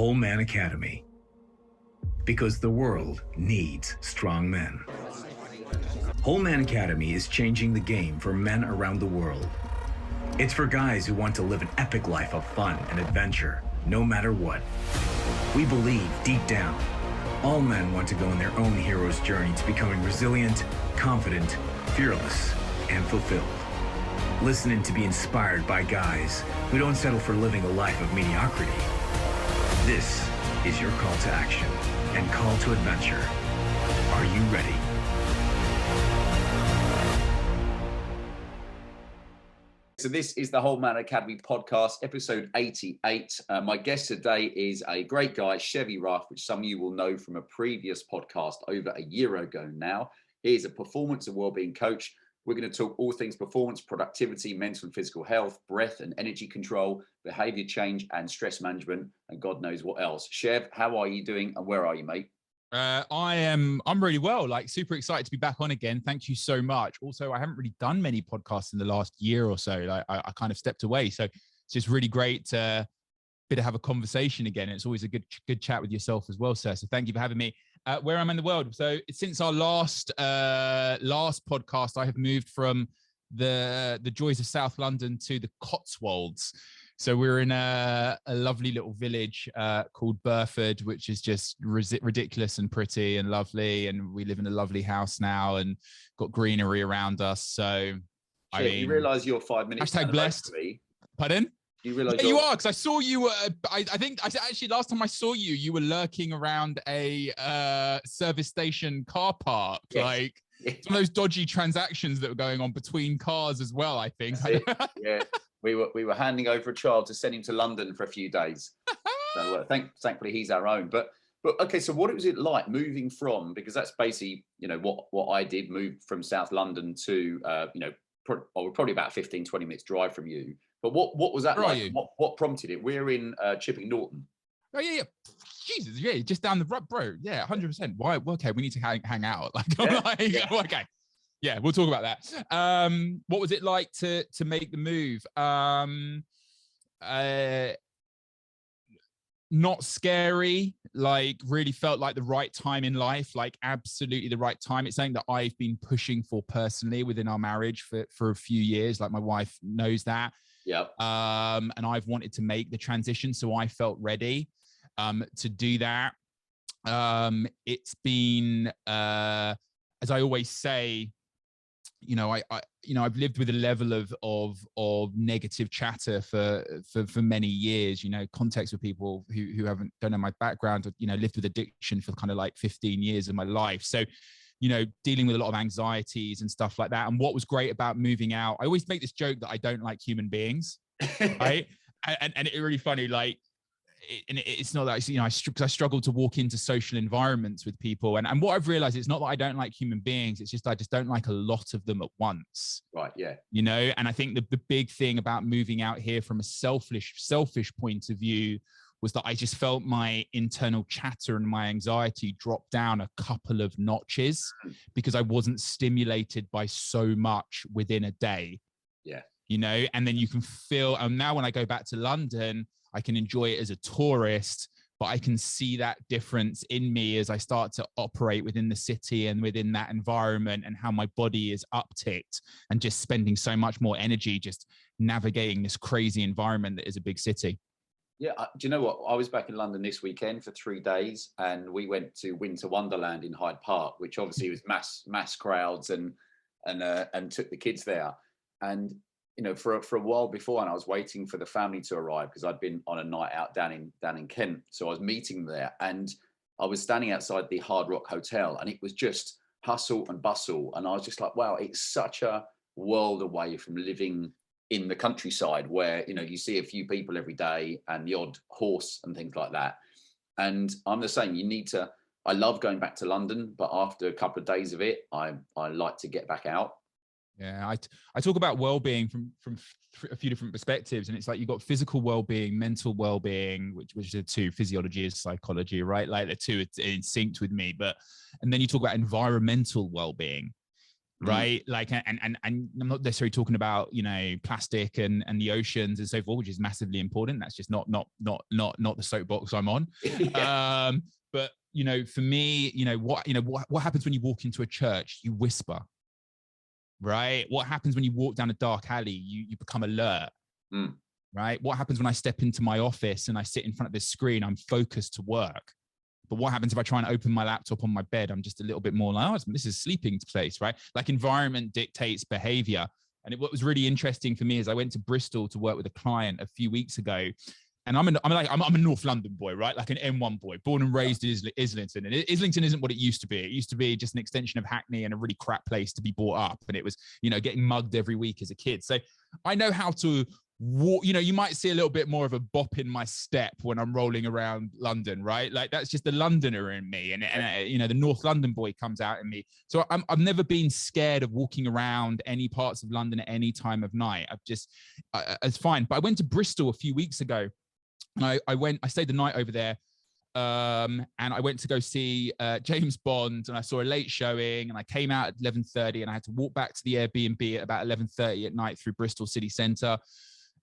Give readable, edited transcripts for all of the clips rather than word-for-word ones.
Whole Man Academy. Because the world needs strong men. Whole Man Academy is changing the game for men around the world. It's for guys who want to live an epic life of fun and adventure, no matter what. We believe deep down, all men want to go on their own hero's journey to becoming resilient, confident, fearless, and fulfilled. Listen in to be inspired by guys who don't settle for living a life of mediocrity. This is your call to action and call to adventure. Are you ready? So this is the Whole Man Academy podcast, episode 88. My guest today is a great guy, Chevy, which some of you will know from a previous podcast over a year ago now. He is a performance and wellbeing coach. We're going to talk all things performance, productivity, mental and physical health, breath and energy control, behavior change and stress management, and God knows what else. Chev, how are you doing and where are you, mate? I'm really well, like super excited to be back on again. Thank you so much. Also, I haven't really done many podcasts in the last year or so. Like I kind of stepped away. So it's just really great to have a conversation again. It's always a good chat with yourself as well, sir. So thank you for having me. Where I'm in the world. So since our last podcast, I have moved from the joys of South London to the Cotswolds. So we're in a lovely little village called Burford, which is just ridiculous and pretty and lovely. And we live in a lovely house now and got greenery around us. So I mean, you realise you're 5 minutes. Hashtag blessed. Pardon? You realise you are, because I saw you. I think actually last time I saw you, you were lurking around a service station car park, like some of those dodgy transactions that were going on between cars as well. I think. Yeah. We were handing over a child to send him to London for a few days. So thankfully he's our own. But okay, so what was it like moving from, because that's basically, what I did, moved from South London to, probably about 15, 20 minutes drive from you. But what was that like? What prompted it? We're in Chipping Norton. Oh yeah. Jesus, yeah, just down the road, bro. Yeah, 100%. Why? Okay, we need to hang out. Okay. Yeah, we'll talk about that. What was it like to make the move? Not scary, like really felt like the right time in life, like absolutely the right time. It's something that I've been pushing for personally within our marriage for a few years. Like my wife knows that. Yeah. And I've wanted to make the transition, so I felt ready to do that. It's been, as I always say, I've lived with a level of negative chatter for many years. Context with people who don't know my background. Lived with addiction for kind of like 15 years of my life. So, dealing with a lot of anxieties and stuff like that. And what was great about moving out, I always make this joke that I don't like human beings, right? and it's really funny, like. It's not that, I struggle to walk into social environments with people. And what I've realized, it's not that I don't like human beings. It's just, I just don't like a lot of them at once. Right. Yeah. And I think the big thing about moving out here from a selfish point of view was that I just felt my internal chatter and my anxiety drop down a couple of notches because I wasn't stimulated by so much within a day. Yeah. And then you can feel, and now when I go back to London, I can enjoy it as a tourist, but I can see that difference in me as I start to operate within the city and within that environment, and how my body is upticked and just spending so much more energy just navigating this crazy environment that is a big city. Yeah. Do you know what? I was back in London this weekend for 3 days, and we went to Winter Wonderland in Hyde Park, which obviously was mass crowds and took the kids there. And for a while before, and I was waiting for the family to arrive because I'd been on a night out down in Kent. So I was meeting there, and I was standing outside the Hard Rock Hotel, and it was just hustle and bustle. And I was just like, wow, it's such a world away from living in the countryside where, you see a few people every day and the odd horse and things like that. And I'm the same. I love going back to London, but after a couple of days of it, I like to get back out. Yeah, I talk about well-being from a few different perspectives, and it's like you've got physical well-being, mental well-being, which are the two. Physiology is psychology, right? Like the two, it's in sync with me. And then you talk about environmental well-being, right? Like, and I'm not necessarily talking about, you know, plastic and the oceans and so forth, which is massively important. That's just not the soapbox I'm on. Yeah. But you know, for me, what happens when you walk into a church? You whisper, right? What happens when you walk down a dark alley? You become alert. Right? What happens when I step into my office and I sit in front of this screen? I'm focused to work. But what happens if I try and open my laptop on my bed? I'm just a little bit more like, oh, this is a sleeping place, right? Like environment dictates behavior. And what was really interesting for me is I went to Bristol to work with a client a few weeks ago. And I'm a North London boy, right? Like an M1 boy, born and raised in Islington. And Islington isn't what it used to be. It used to be just an extension of Hackney and a really crap place to be brought up. And it was, you know, getting mugged every week as a kid. So I know how to walk. You know, you might see a little bit more of a bop in my step when I'm rolling around London, right? Like that's just the Londoner in me. And you know, the North London boy comes out in me. So I've never been scared of walking around any parts of London at any time of night. It's fine. But I went to Bristol a few weeks ago. And I stayed the night over there, and I went to go see James Bond, and I saw a late showing, and I came out at 11:30, and I had to walk back to the Airbnb at about 11:30 at night through Bristol city centre.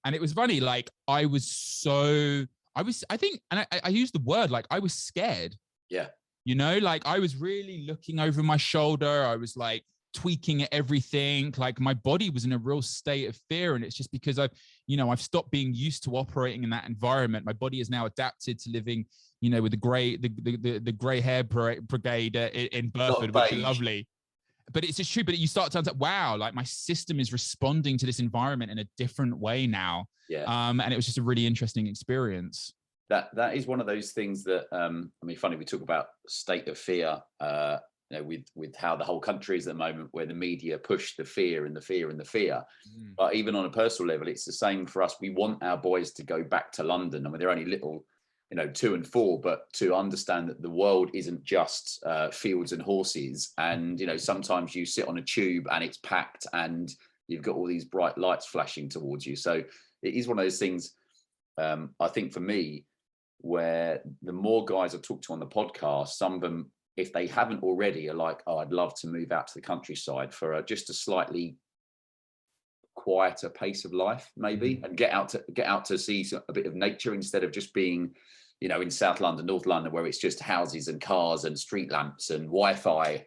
And it was funny, like I think, and I used the word, like I was scared. Yeah. You know, like I was really looking over my shoulder. I was like tweaking at everything. Like my body was in a real state of fear. And it's just because I've stopped being used to operating in that environment. My body is now adapted to living, you know, with the gray hair brigade in Burford, which is lovely. But it's just true. But you start to understand, wow, like my system is responding to this environment in a different way now. Yeah. And it was just a really interesting experience. That is one of those things that, I mean, funny, we talk about state of fear, you know, with how the whole country is at the moment, where the media push the fear and the fear and the fear. But even on a personal level, it's the same for us. We want our boys to go back to London. I mean, they're only little, you know, 2 and 4, but to understand that the world isn't just fields and horses. And, you know, sometimes you sit on a tube and it's packed and you've got all these bright lights flashing towards you. So it is one of those things, I think for me, where the more guys I talk to on the podcast, some of them, if they haven't already, are like, oh, I'd love to move out to the countryside for just a slightly quieter pace of life, maybe, and get out to see a bit of nature instead of just being, you know, in South London, North London, where it's just houses and cars and street lamps and Wi-Fi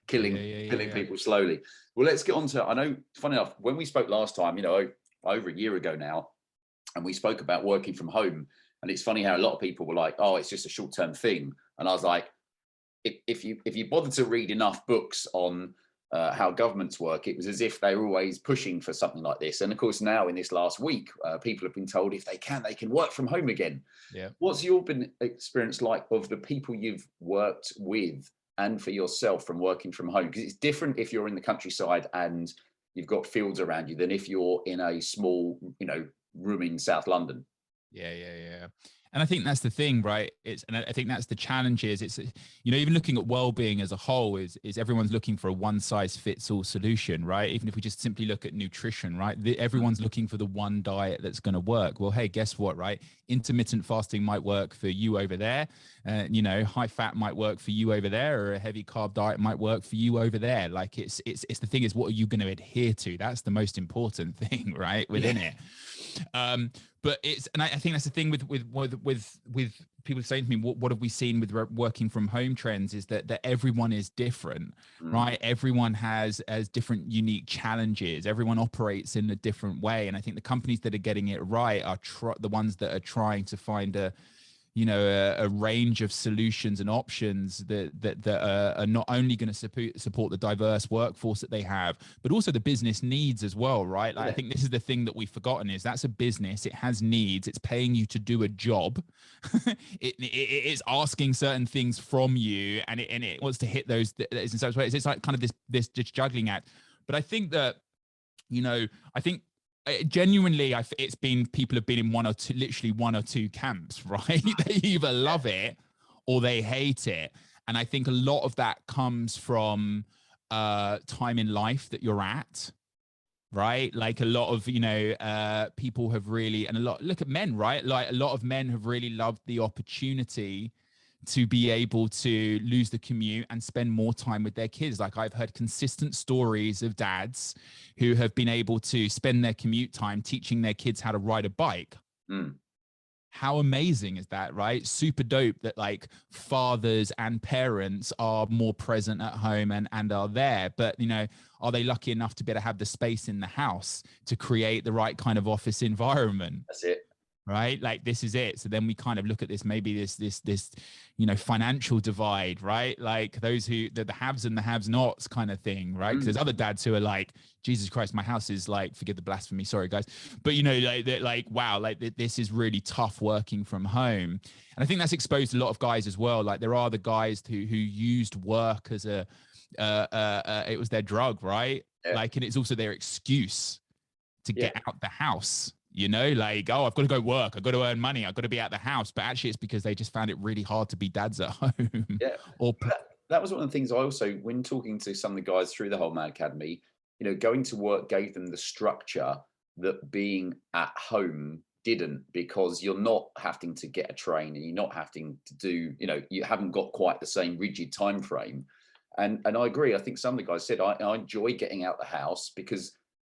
killing people slowly. Well, let's get on to, I know, funny enough, when we spoke last time, you know, over a year ago now, and we spoke about working from home, and it's funny how a lot of people were like, oh, it's just a short-term thing. And I was like, if you bother to read enough books on how governments work, it was as if they were always pushing for something like this. And of course, now in this last week, people have been told if they can work from home again. Yeah. What's your experience like of the people you've worked with and for yourself from working from home? Because it's different if you're in the countryside and you've got fields around you than if you're in a small, you know, room in South London. Yeah. And I think that's the thing, right? And I think that's the challenge is it's, you know, even looking at well-being as a whole is everyone's looking for a one-size-fits-all solution, right? Even if we just simply look at nutrition, right? Everyone's looking for the one diet that's going to work. Well, hey, guess what, right? Intermittent fasting might work for you over there. You know, high fat might work for you over there, or a heavy carb diet might work for you over there. Like it's the thing is, what are you going to adhere to? That's the most important thing, right? Within it. But I think that's the thing with people saying to me, what have we seen with working from home trends is that everyone is different, right? Everyone has different unique challenges. Everyone operates in a different way. And I think the companies that are getting it right are the ones that are trying to find a range of solutions and options that are not only going to support the diverse workforce that they have, but also the business needs as well, right? Like, I think this is the thing that we've forgotten is that's a business. It has needs. It's paying you to do a job. it is asking certain things from you, and it wants to hit those in such ways. It's like kind of this juggling act. But I think that, you know, genuinely, it's been, people have been in literally one or two camps, right? They either love it or they hate it. And I think a lot of that comes from time in life that you're at, right? Like a lot of, you know, people have really, and look at men, right? Like a lot of men have really loved the opportunity to be able to lose the commute and spend more time with their kids. Like I've heard consistent stories of dads who have been able to spend their commute time teaching their kids how to ride a bike. How amazing is that, right? Super dope that like fathers and parents are more present at home and are there. But, you know, are they lucky enough to be able to have the space in the house to create the right kind of office environment? That's it. Right? Like this is it. So then we kind of look at this, maybe this, you know, financial divide, right? Like those who, the haves and the have nots kind of thing, right? 'Cause there's other dads who are like, Jesus Christ, my house is like, forgive the blasphemy, sorry guys. But you know, like, wow, like this is really tough working from home. And I think that's exposed a lot of guys as well. Like there are the guys who used work as a, it was their drug, right? Yeah. Like, and it's also their excuse to get out the house. You know, like, oh, I've got to go work. I've got to earn money. I've got to be at the house. But actually, it's because they just found it really hard to be dads at home. Yeah. Or that was one of the things I also, when talking to some of the guys through the Whole Man Academy, you know, going to work gave them the structure that being at home didn't, because you're not having to get a train and you're not having to do, you know, you haven't got quite the same rigid time frame. And I agree. I think some of the guys said, I enjoy getting out the house because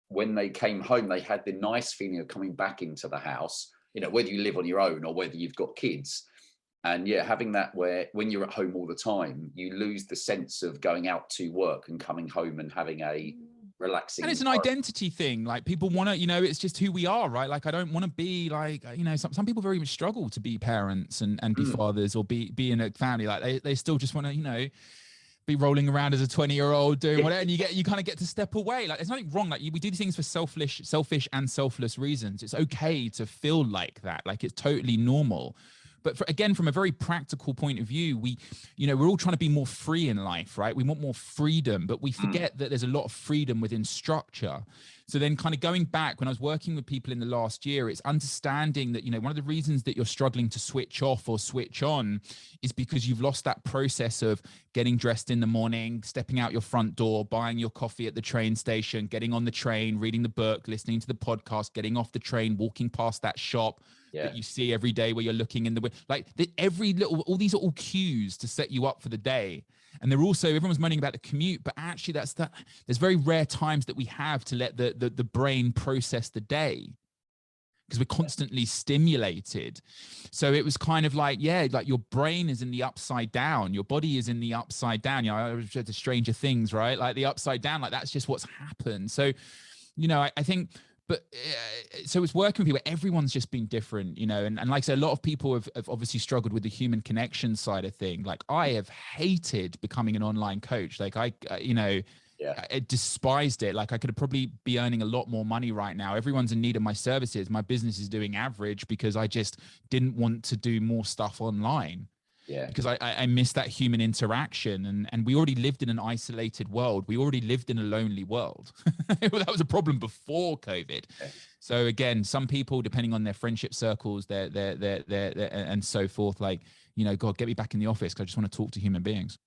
when they came home, they had the nice feeling of coming back into the house, you know, whether you live on your own or whether you've got kids. And yeah, having that where when you're at home all the time, you lose the sense of going out to work and coming home and having a relaxing. And it's an identity thing. Like people want to, you know, it's just who we are, right? Like I don't want to be like, you know, some people very much struggle to be parents and be fathers or be in a family. Like they still just want to, you know, be rolling around as a 20-year-old doing whatever, and you kind of get to step away. Like there's nothing wrong. Like we do these things for selfish and selfless reasons. It's okay to feel like that. Like it's totally normal. But again, from a very practical point of view, we're all trying to be more free in life, right? We want more freedom, but we forget that there's a lot of freedom within structure. So then kind of going back, when I was working with people in the last year, it's understanding that, you know, one of the reasons that you're struggling to switch off or switch on is because you've lost that process of getting dressed in the morning, stepping out your front door, buying your coffee at the train station, getting on the train, reading the book, listening to the podcast, getting off the train, walking past that shop that you see every day where you're looking in the window. Like all these are all cues to set you up for the day. And they're also, everyone's moaning about the commute, but actually there's very rare times that we have to let the brain process the day, because we're constantly stimulated. So it was kind of like, like your brain is in the upside down, your body is in the upside down. You know, I read the Stranger Things, right? Like the upside down, like that's just what's happened. So, you know, I think, but so it's working with people. Everyone's just been different, you know, and like I said, a lot of people have obviously struggled with the human connection side of thing. Like I have hated becoming an online coach. Like I despised it. Like I could probably be earning a lot more money right now. Everyone's in need of my services. My business is doing average because I just didn't want to do more stuff online. Yeah, because I miss that human interaction, and we already lived in an isolated world. We already lived in a lonely world. That was a problem before COVID. Yeah. So again, some people, depending on their friendship circles, they're and so forth, like, you know, God, get me back in the office because I just want to talk to human beings.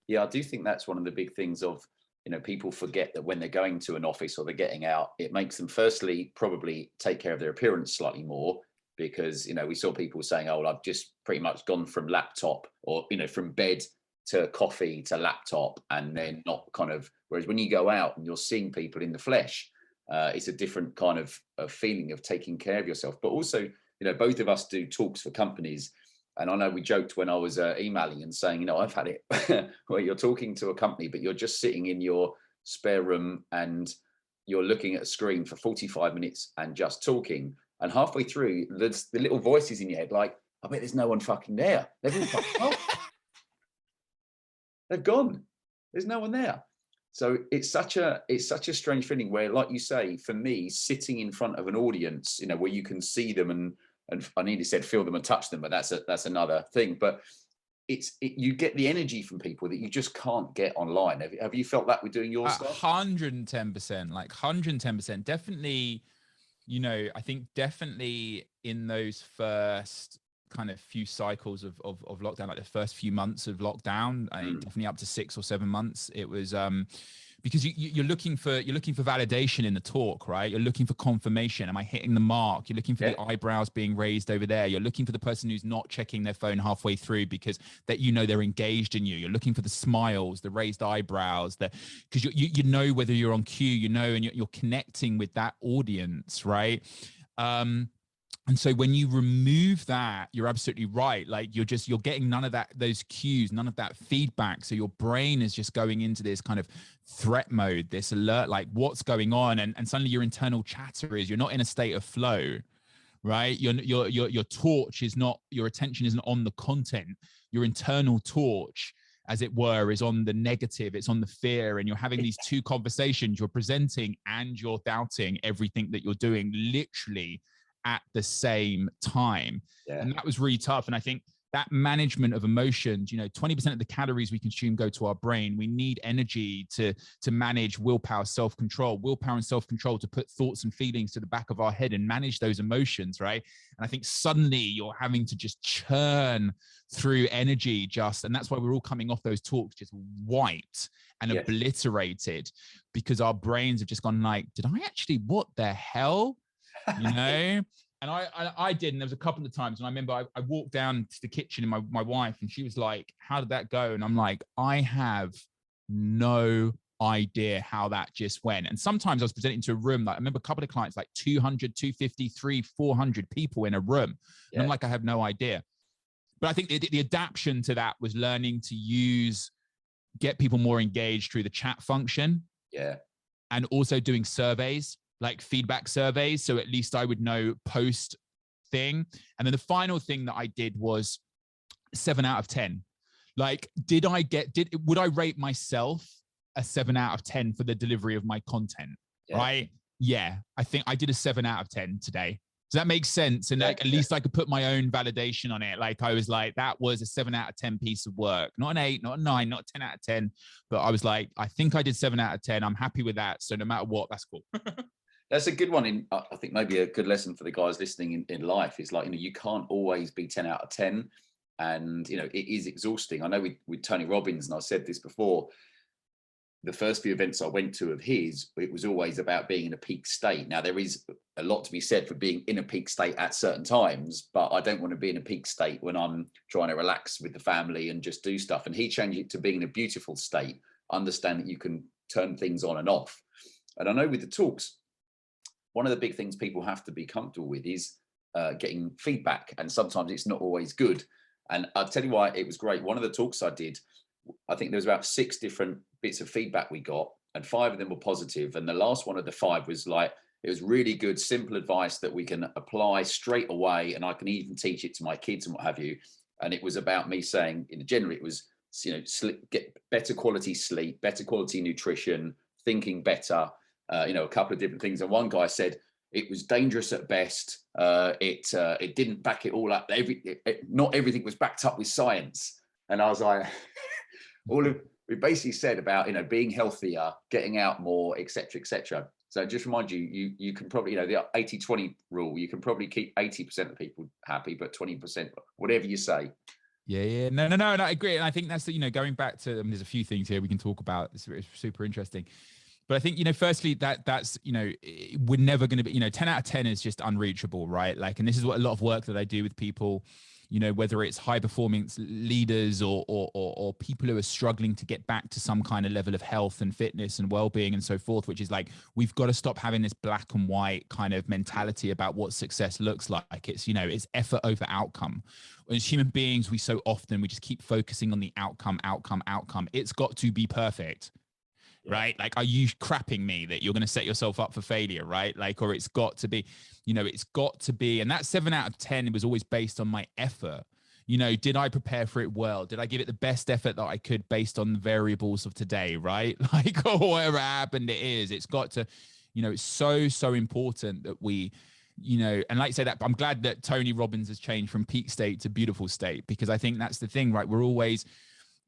Yeah, I do think that's one of the big things of, you know, people forget that when they're going to an office or they're getting out, it makes them firstly probably take care of their appearance slightly more. Because, you know, we saw people saying, oh, well, I've just pretty much gone from laptop or, you know, from bed to coffee to laptop, and then not kind of, whereas when you go out and you're seeing people in the flesh, it's a different kind of feeling of taking care of yourself. But also, you know, both of us do talks for companies. And I know we joked when I was emailing and saying, you know, I've had it where you're talking to a company, but you're just sitting in your spare room and you're looking at a screen for 45 minutes and just talking. And halfway through, there's the little voices in your head, like, I bet there's no one fucking there. They've all fucking off. They've gone. There's no one there. So it's such a strange feeling where, like you say, for me, sitting in front of an audience, you know, where you can see them and I nearly said feel them and touch them, but that's another thing. But you get the energy from people that you just can't get online. Have you felt that with doing your stuff? 110%, like 110%, definitely. You know, I think definitely in those first kind of few cycles of lockdown, like the first few months of lockdown, I think definitely up to 6 or 7 months, it was because you're looking for validation in the talk, right? You're looking for confirmation. Am I hitting the mark? You're looking for the eyebrows being raised over there. You're looking for the person who's not checking their phone halfway through because that they're engaged in you. You're looking for the smiles, the raised eyebrows, because you know whether you're on cue, and you're connecting with that audience, right? And so when you remove that, you're absolutely right. Like you're getting none of those cues, none of that feedback. So your brain is just going into this kind of threat mode, this alert, like what's going on. And suddenly your internal chatter is, you're not in a state of flow, right? Your torch is not, your attention isn't on the content. Your internal torch, as it were, is on the negative, it's on the fear. And you're having these two conversations, you're presenting and you're doubting everything that you're doing, literally at the same time. And that was really tough. And I think that management of emotions, 20% of the calories we consume go to our brain. We need energy to manage willpower, self-control, and self-control to put thoughts and feelings to the back of our head and manage those emotions, right? And I think suddenly you're having to just churn through energy and that's why we're all coming off those talks just wiped and obliterated, because our brains have just gone like, did I actually, what the hell? And I did, and there was a couple of times, and I remember I walked down to the kitchen and my wife, and she was like, how did that go? And I'm like, I have no idea how that just went. And sometimes I was presenting to a room, like I remember a couple of clients, like 200, 250, 300, 400 people in a room. And I'm like, I have no idea. But I think the adaptation to that was learning to get people more engaged through the chat function. And also doing surveys, like feedback surveys. So at least I would know post thing. And then the final thing that I did was 7 out of 10. Like, would I rate myself a 7 out of 10 for the delivery of my content? Right? Yeah. I think I did a 7 out of 10 today. Does that make sense? And like, at least I could put my own validation on it. Like I was like, that was a 7 out of 10 piece of work, not an 8, not a 9, not a 10 out of 10. But I was like, I think I did 7 out of 10. I'm happy with that. So no matter what, that's cool. That's a good one. I think maybe a good lesson for the guys listening in life is like, you can't always be 10 out of 10. And, it is exhausting. I know with Tony Robbins, and I said this before, the first few events I went to of his, it was always about being in a peak state. Now, there is a lot to be said for being in a peak state at certain times, but I don't want to be in a peak state when I'm trying to relax with the family and just do stuff. And he changed it to being in a beautiful state. Understand that you can turn things on and off. And I know with the talks, one of the big things people have to be comfortable with is getting feedback. And sometimes it's not always good. And I'll tell you why it was great. One of the talks I did, I think there was about 6 different bits of feedback we got, and 5 of them were positive. And the last one of the 5 was like, it was really good, simple advice that we can apply straight away. And I can even teach it to my kids and what have you. And it was about me saying, generally it was, get better quality sleep, better quality nutrition, thinking better, a couple of different things. And one guy said, it was dangerous at best. It didn't back it all up. Not everything was backed up with science. And I was like, we basically said about, being healthier, getting out more, et cetera, et cetera. So just remind you can probably, the 80-20 rule, you can probably keep 80% of people happy, but 20%, whatever you say. Yeah. No, I agree. And I think that's, going back to, there's a few things here we can talk about. It's super interesting. But I think, firstly, that's, we're never going to be, 10 out of 10 is just unreachable, right? Like, and this is what a lot of work that I do with people, whether it's high performance leaders or people who are struggling to get back to some kind of level of health and fitness and well-being and so forth, which is like, we've got to stop having this black and white kind of mentality about what success looks like. It's, it's effort over outcome. As human beings, we just keep focusing on the outcome. It's got to be perfect. Right? Like, are you crapping me that you're going to set yourself up for failure? Right? Like, or it's got to be, it's got to be. And that 7 out of 10 was always based on my effort. Did I prepare for it well? Did I give it the best effort that I could based on the variables of today? Right? Like, or whatever happened it is, it's got to, it's so important that we, and like I say that, I'm glad that Tony Robbins has changed from peak state to beautiful state, because I think that's the thing, right? We're always,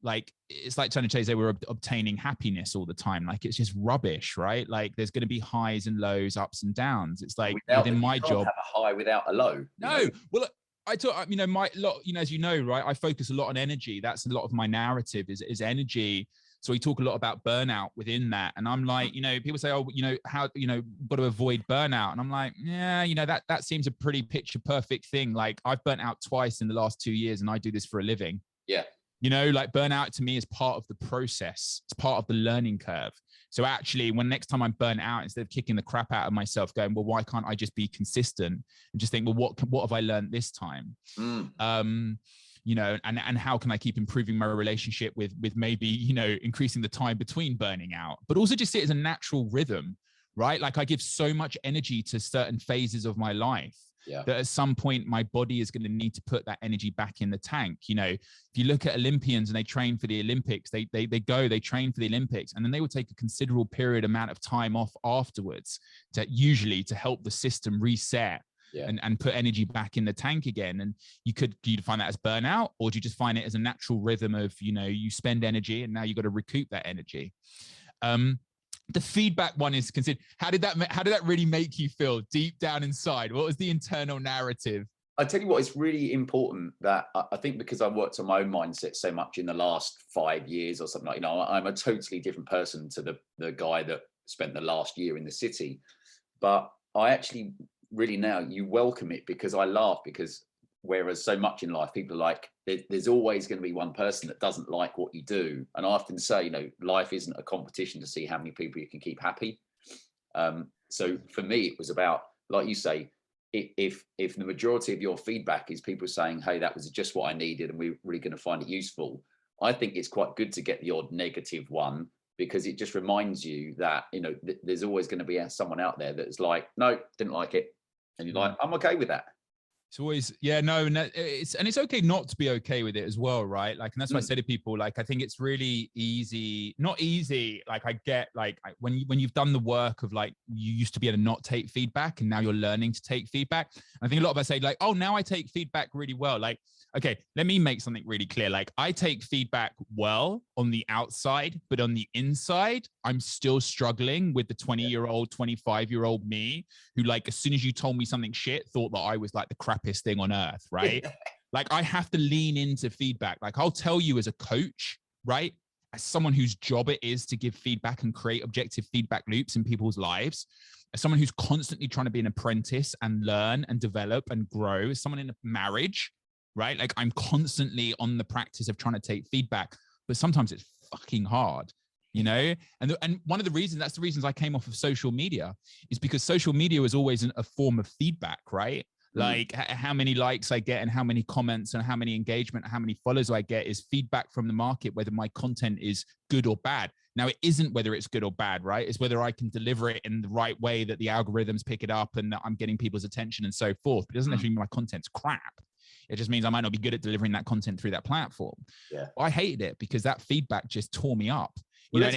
like, it's like Tony Chase, they were obtaining happiness all the time. Like, it's just rubbish, right? Like, there's going to be highs and lows, ups and downs. It's like within my job, have a high without a low. No, well, I talk, as you know, right? I focus a lot on energy. That's a lot of my narrative is energy. So we talk a lot about burnout within that. And I'm like, you know, people say, oh, you know, how, you know, got to avoid burnout. And I'm like, yeah, you know, that seems a pretty picture perfect thing. Like I've burnt out twice in the last 2 years and I do this for a living. Yeah. You know, like burnout to me is part of the process. It's part of the learning curve. So actually, when next time I'm burnt out, instead of kicking the crap out of myself, going, well, why can't I just be consistent and just think, well, what have I learned this time? You know, and how can I keep improving my relationship with maybe, you know, increasing the time between burning out, but also just see it as a natural rhythm, right? Like I give so much energy to certain phases of my life. Yeah. That at some point my body is going to need to put that energy back in the tank. You know, if you look at Olympians and they train for the Olympics, they train for the Olympics, and then they will take a considerable amount of time off afterwards to help the system reset. Yeah. And put energy back in the tank again. And do you find that as burnout, or do you just find it as a natural rhythm of, you know, you spend energy and now you got to recoup that energy? The feedback one is considered. How did that really make you feel deep down inside? What was the internal narrative? I tell you what, it's really important that I think, because I've worked on my own mindset so much in the last 5 years or something, like, you know, I'm a totally different person to the guy that spent the last year in the city. But I actually really now you welcome it, because I laugh, because whereas so much in life people are like, there's always going to be one person that doesn't like what you do. And I often say, you know, life isn't a competition to see how many people you can keep happy. So for me, it was about, like you say, if the majority of your feedback is people saying, hey, that was just what I needed and we're really going to find it useful, I think it's quite good to get the odd negative one, because it just reminds you that, you know, there's always going to be someone out there that's like, no, didn't like it. And you're like, I'm okay with that. It's always, yeah, no, and it's okay not to be okay with it as well, right? Like, and that's why I say to people, like, I think it's really easy, not easy. Like, I get, like, when you've done the work of, like, you used to be able to not take feedback, and now you're learning to take feedback. I think a lot of us say, like, oh, now I take feedback really well. Like, okay, let me make something really clear. Like, I take feedback well on the outside, but on the inside, I'm still struggling with the 20-year-old, 25-year-old me who, like, as soon as you told me something shit, thought that I was like the crappiest thing on earth, right? Like, I have to lean into feedback. Like, I'll tell you as a coach, right? As someone whose job it is to give feedback and create objective feedback loops in people's lives, as someone who's constantly trying to be an apprentice and learn and develop and grow, as someone in a marriage, right? Like, I'm constantly on the practice of trying to take feedback, but sometimes it's fucking hard, you know? And one of the reasons, that's the reasons I came off of social media, is because social media was always a form of feedback, right? Like how many likes I get and how many comments and how many engagement, how many follows I get is feedback from the market, whether my content is good or bad. Now, it isn't whether it's good or bad, right? It's whether I can deliver it in the right way that the algorithms pick it up and that I'm getting people's attention and so forth. But it doesn't actually mean my content's crap. It just means I might not be good at delivering that content through that platform. Yeah. I hated it because that feedback just tore me up. Well,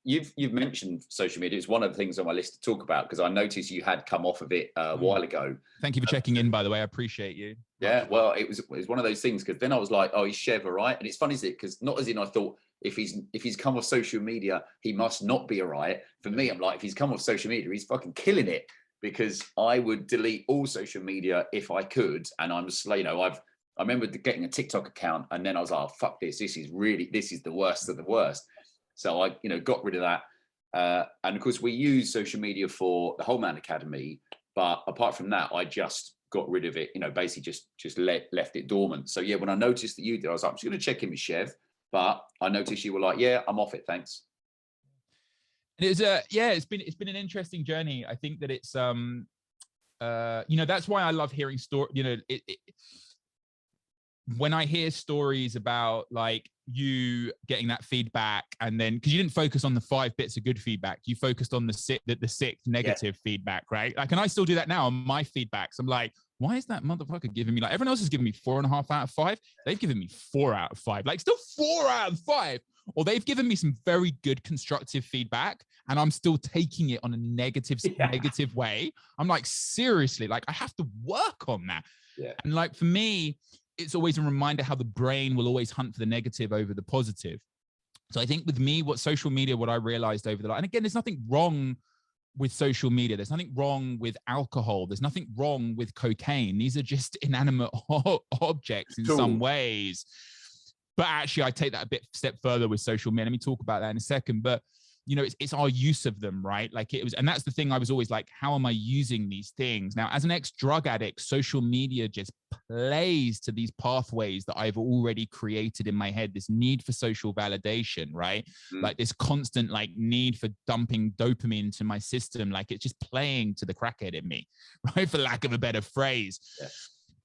you've mentioned social media. It's one of the things on my list to talk about, because I noticed you had come off of it a while ago. Thank you for checking in, by the way. I appreciate you. Yeah, well, it was one of those things, because then I was like, oh, he's Chev, all right? And it's funny, is it? Because not as in I thought, if he's come off social media, he must not be all right. For me, I'm like, if he's come off social media, he's fucking killing it, because I would delete all social media if I could. And I'm just, you know, I remember getting a TikTok account, and then I was like, oh, fuck this. This is the worst of the worst. So I, you know, got rid of that. And of course, we use social media for the Whole Man Academy. But apart from that, I just got rid of it, you know, basically just left it dormant. So yeah, when I noticed that you did, I was like, I'm just going to check in with Chev. But I noticed you were like, yeah, I'm off it. Thanks. And it's been an interesting journey. I think that it's, you know, that's why I love hearing stories, you know, when I hear stories about, like, you getting that feedback, and then because you didn't focus on the 5 bits of good feedback, you focused on the 6th negative feedback, right? Like, and I still do that now on my feedbacks. I'm like, why is that motherfucker giving me, like, everyone else is giving me 4.5 out of 5. They've given me 4 out of 5, like, still 4 out of 5. Or they've given me some very good constructive feedback, and I'm still taking it on a negative way. I'm like, seriously, like, I have to work on that. Yeah. And like, for me, it's always a reminder how the brain will always hunt for the negative over the positive. So I think with me, what I realized over the life, and again, there's nothing wrong with social media. There's nothing wrong with alcohol. There's nothing wrong with cocaine. These are just inanimate objects in some ways. But actually, I take that a bit step further with social media. Let me talk about that in a second. But you know, it's our use of them, right? Like it was, and that's the thing I was always like, how am I using these things? Now, as an ex-drug addict, social media just plays to these pathways that I've already created in my head, this need for social validation, right? Like this constant like need for dumping dopamine into my system. Like it's just playing to the crackhead in me, right? For lack of a better phrase. Yeah.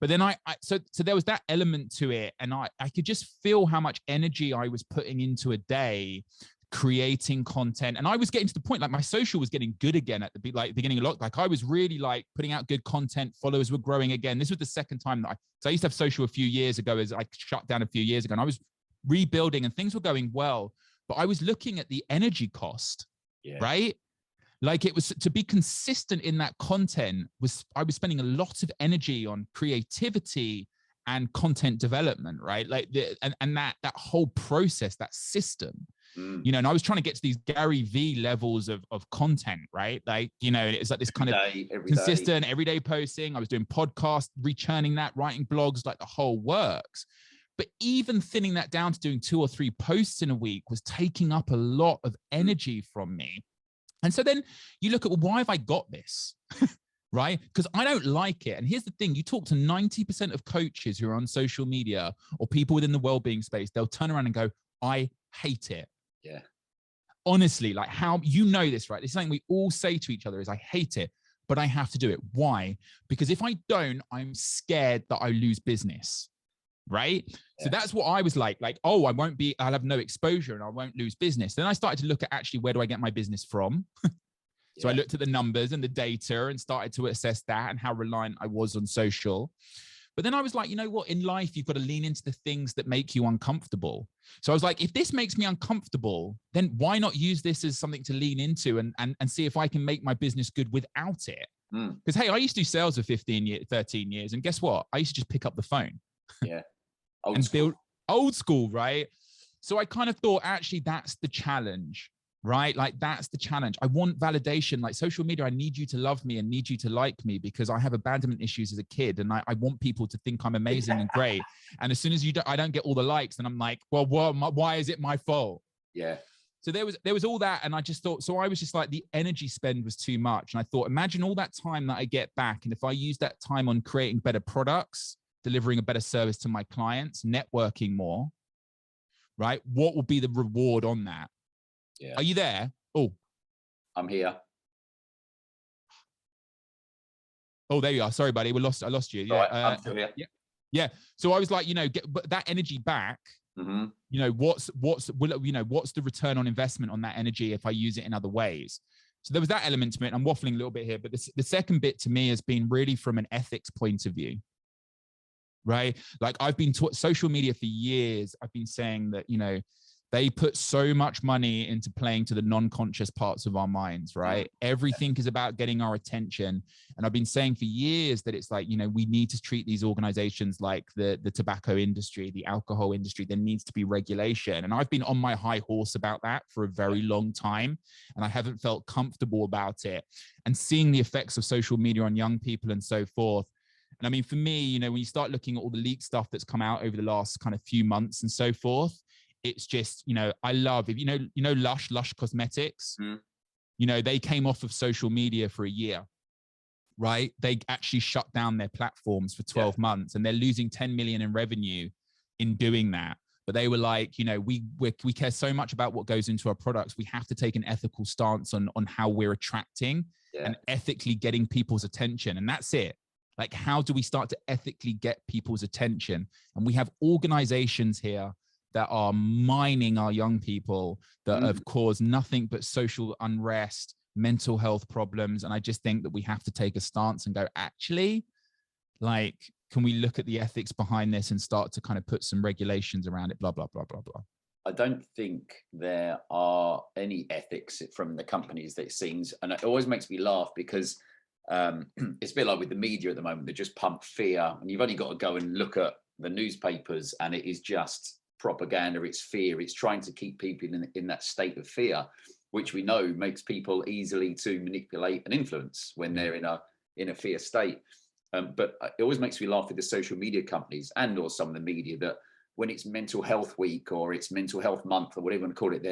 But then so there was that element to it. And I could just feel how much energy I was putting into a day creating content. And I was getting to the point, like my social was getting good again at the beginning of lockdown. Like I was really like putting out good content. Followers were growing again. This was the second time that so I used to have social a few years ago, as I shut down a few years ago, and I was rebuilding and things were going well. But I was looking at the energy cost, right? Like it was to be consistent in that content I was spending a lot of energy on creativity and content development, right? Like and that whole process, that system, you know, and I was trying to get to these Gary V levels of content, right? Like, you know, it's like this kind of consistent everyday posting. I was doing podcasts, rechurning that, writing blogs, like the whole works. But even thinning that down to doing 2 or 3 posts in a week was taking up a lot of energy from me. And so then you look at, well, why have I got this? Right? Because I don't like it. And here's the thing, you talk to 90% of coaches who are on social media or people within the well-being space, they'll turn around and go, I hate it. Yeah. Honestly, like how, you know this, right? This is something we all say to each other is I hate it, but I have to do it. Why? Because if I don't, I'm scared that I lose business. Right. Yeah. So that's what I was like, oh, I'll have no exposure and I won't lose business. Then I started to look at actually, where do I get my business from? So I looked at the numbers and the data and started to assess that and how reliant I was on social. But then I was like, you know what, in life, you've got to lean into the things that make you uncomfortable. So I was like, if this makes me uncomfortable, then why not use this as something to lean into and see if I can make my business good without it? Because, hey, I used to do sales for 13 years. And guess what? I used to just pick up the phone. Yeah. Build old school, right? So I kind of thought, actually, that's the challenge, right? Like, that's the challenge. I want validation. Like social media, I need you to love me and need you to like me because I have abandonment issues as a kid. And I want people to think I'm amazing and great. And as soon as I don't get all the likes, then I'm like, well, why is it my fault? Yeah. So there was all that. And I just thought, so I was just like, the energy spend was too much. And I thought, imagine all that time that I get back. And if I use that time on creating better products, delivering a better service to my clients, networking more, right? What will be the reward on that? Yeah. Are you there? Oh, I'm here. Oh, there you are. Sorry, buddy. I lost you. Yeah. Right, I'm still here. Yeah. So I was like, you know, get that energy back. You know, what's the return on investment on that energy if I use it in other ways? So there was that element to it. I'm waffling a little bit here, but the second bit to me has been really from an ethics point of view. Right? Like I've been taught social media for years. I've been saying that, you know, they put so much money into playing to the non-conscious parts of our minds, right? Everything is about getting our attention. And I've been saying for years that it's like, you know, we need to treat these organizations like the tobacco industry, the alcohol industry. There needs to be regulation. And I've been on my high horse about that for a very long time. And I haven't felt comfortable about it. And seeing the effects of social media on young people and so forth. And I mean, for me, you know, when you start looking at all the leaked stuff that's come out over the last kind of few months and so forth, it's just, you know, I love, if you know, Lush Cosmetics, you know, they came off of social media for a year, right? They actually shut down their platforms for 12 months and they're losing 10 million in revenue in doing that. But they were like, you know, we care so much about what goes into our products. We have to take an ethical stance on how we're attracting and ethically getting people's attention. And that's it. Like, how do we start to ethically get people's attention? And we have organizations here that are mining our young people that have caused nothing but social unrest, mental health problems. And I just think that we have to take a stance and go, actually, like, can we look at the ethics behind this and start to kind of put some regulations around it, blah, blah, blah, blah, blah. I don't think there are any ethics from the companies that it seems. And it always makes me laugh because it's a bit like with the media at the moment, they just pump fear. And you've only got to go and look at the newspapers and it is just propaganda, it's fear. It's trying to keep people in that state of fear, which we know makes people easily to manipulate and influence when they're in a fear state. But it always makes me laugh with the social media companies and or some of the media that when it's mental health week or it's mental health month or whatever you want to call it,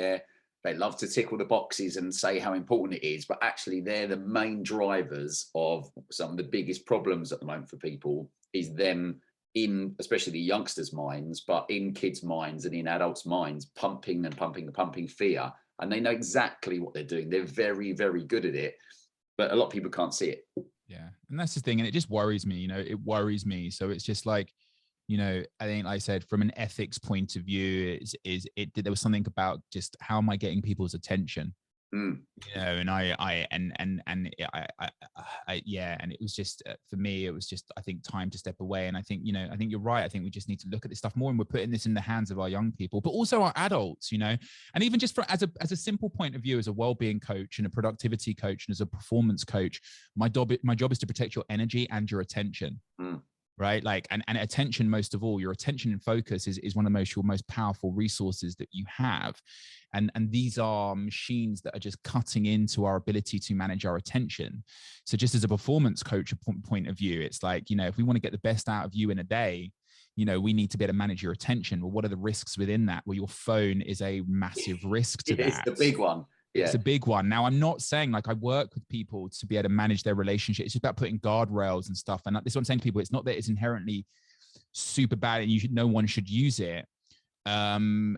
they love to tick all the boxes and say how important it is, but actually they're the main drivers of some of the biggest problems at the moment for people, is them in, especially the youngsters' minds, but in kids' minds and in adults' minds, pumping and pumping and pumping fear. And they know exactly what they're doing. They're very, very good at it, but a lot of people can't see it. Yeah. And that's the thing. And it just worries me, it worries me. So it's just like, I think, like I said, from an ethics point of view, there was something about just how am I getting people's attention, and and it was just, for me, it was just, I think, time to step away. And I think, I think you're right. I think we just need to look at this stuff more, and we're putting this in the hands of our young people, but also our adults, and even just as a simple point of view, as a well-being coach and a productivity coach and as a performance coach, my job is to protect your energy and your attention. Right? Like, and attention, most of all, your attention and focus is one of your most powerful resources that you have. And these are machines that are just cutting into our ability to manage our attention. So just as a performance coach point of view, it's like, if we want to get the best out of you in a day, we need to be able to manage your attention. Well, what are the risks within that? Well, your phone is a massive risk to that. It's the big one. Yeah. It's a big one. Now, I'm not saying, like, I work with people to be able to manage their relationship. It's just about putting guardrails and stuff. And this is what I'm saying to people. It's not that it's inherently super bad and no one should use it.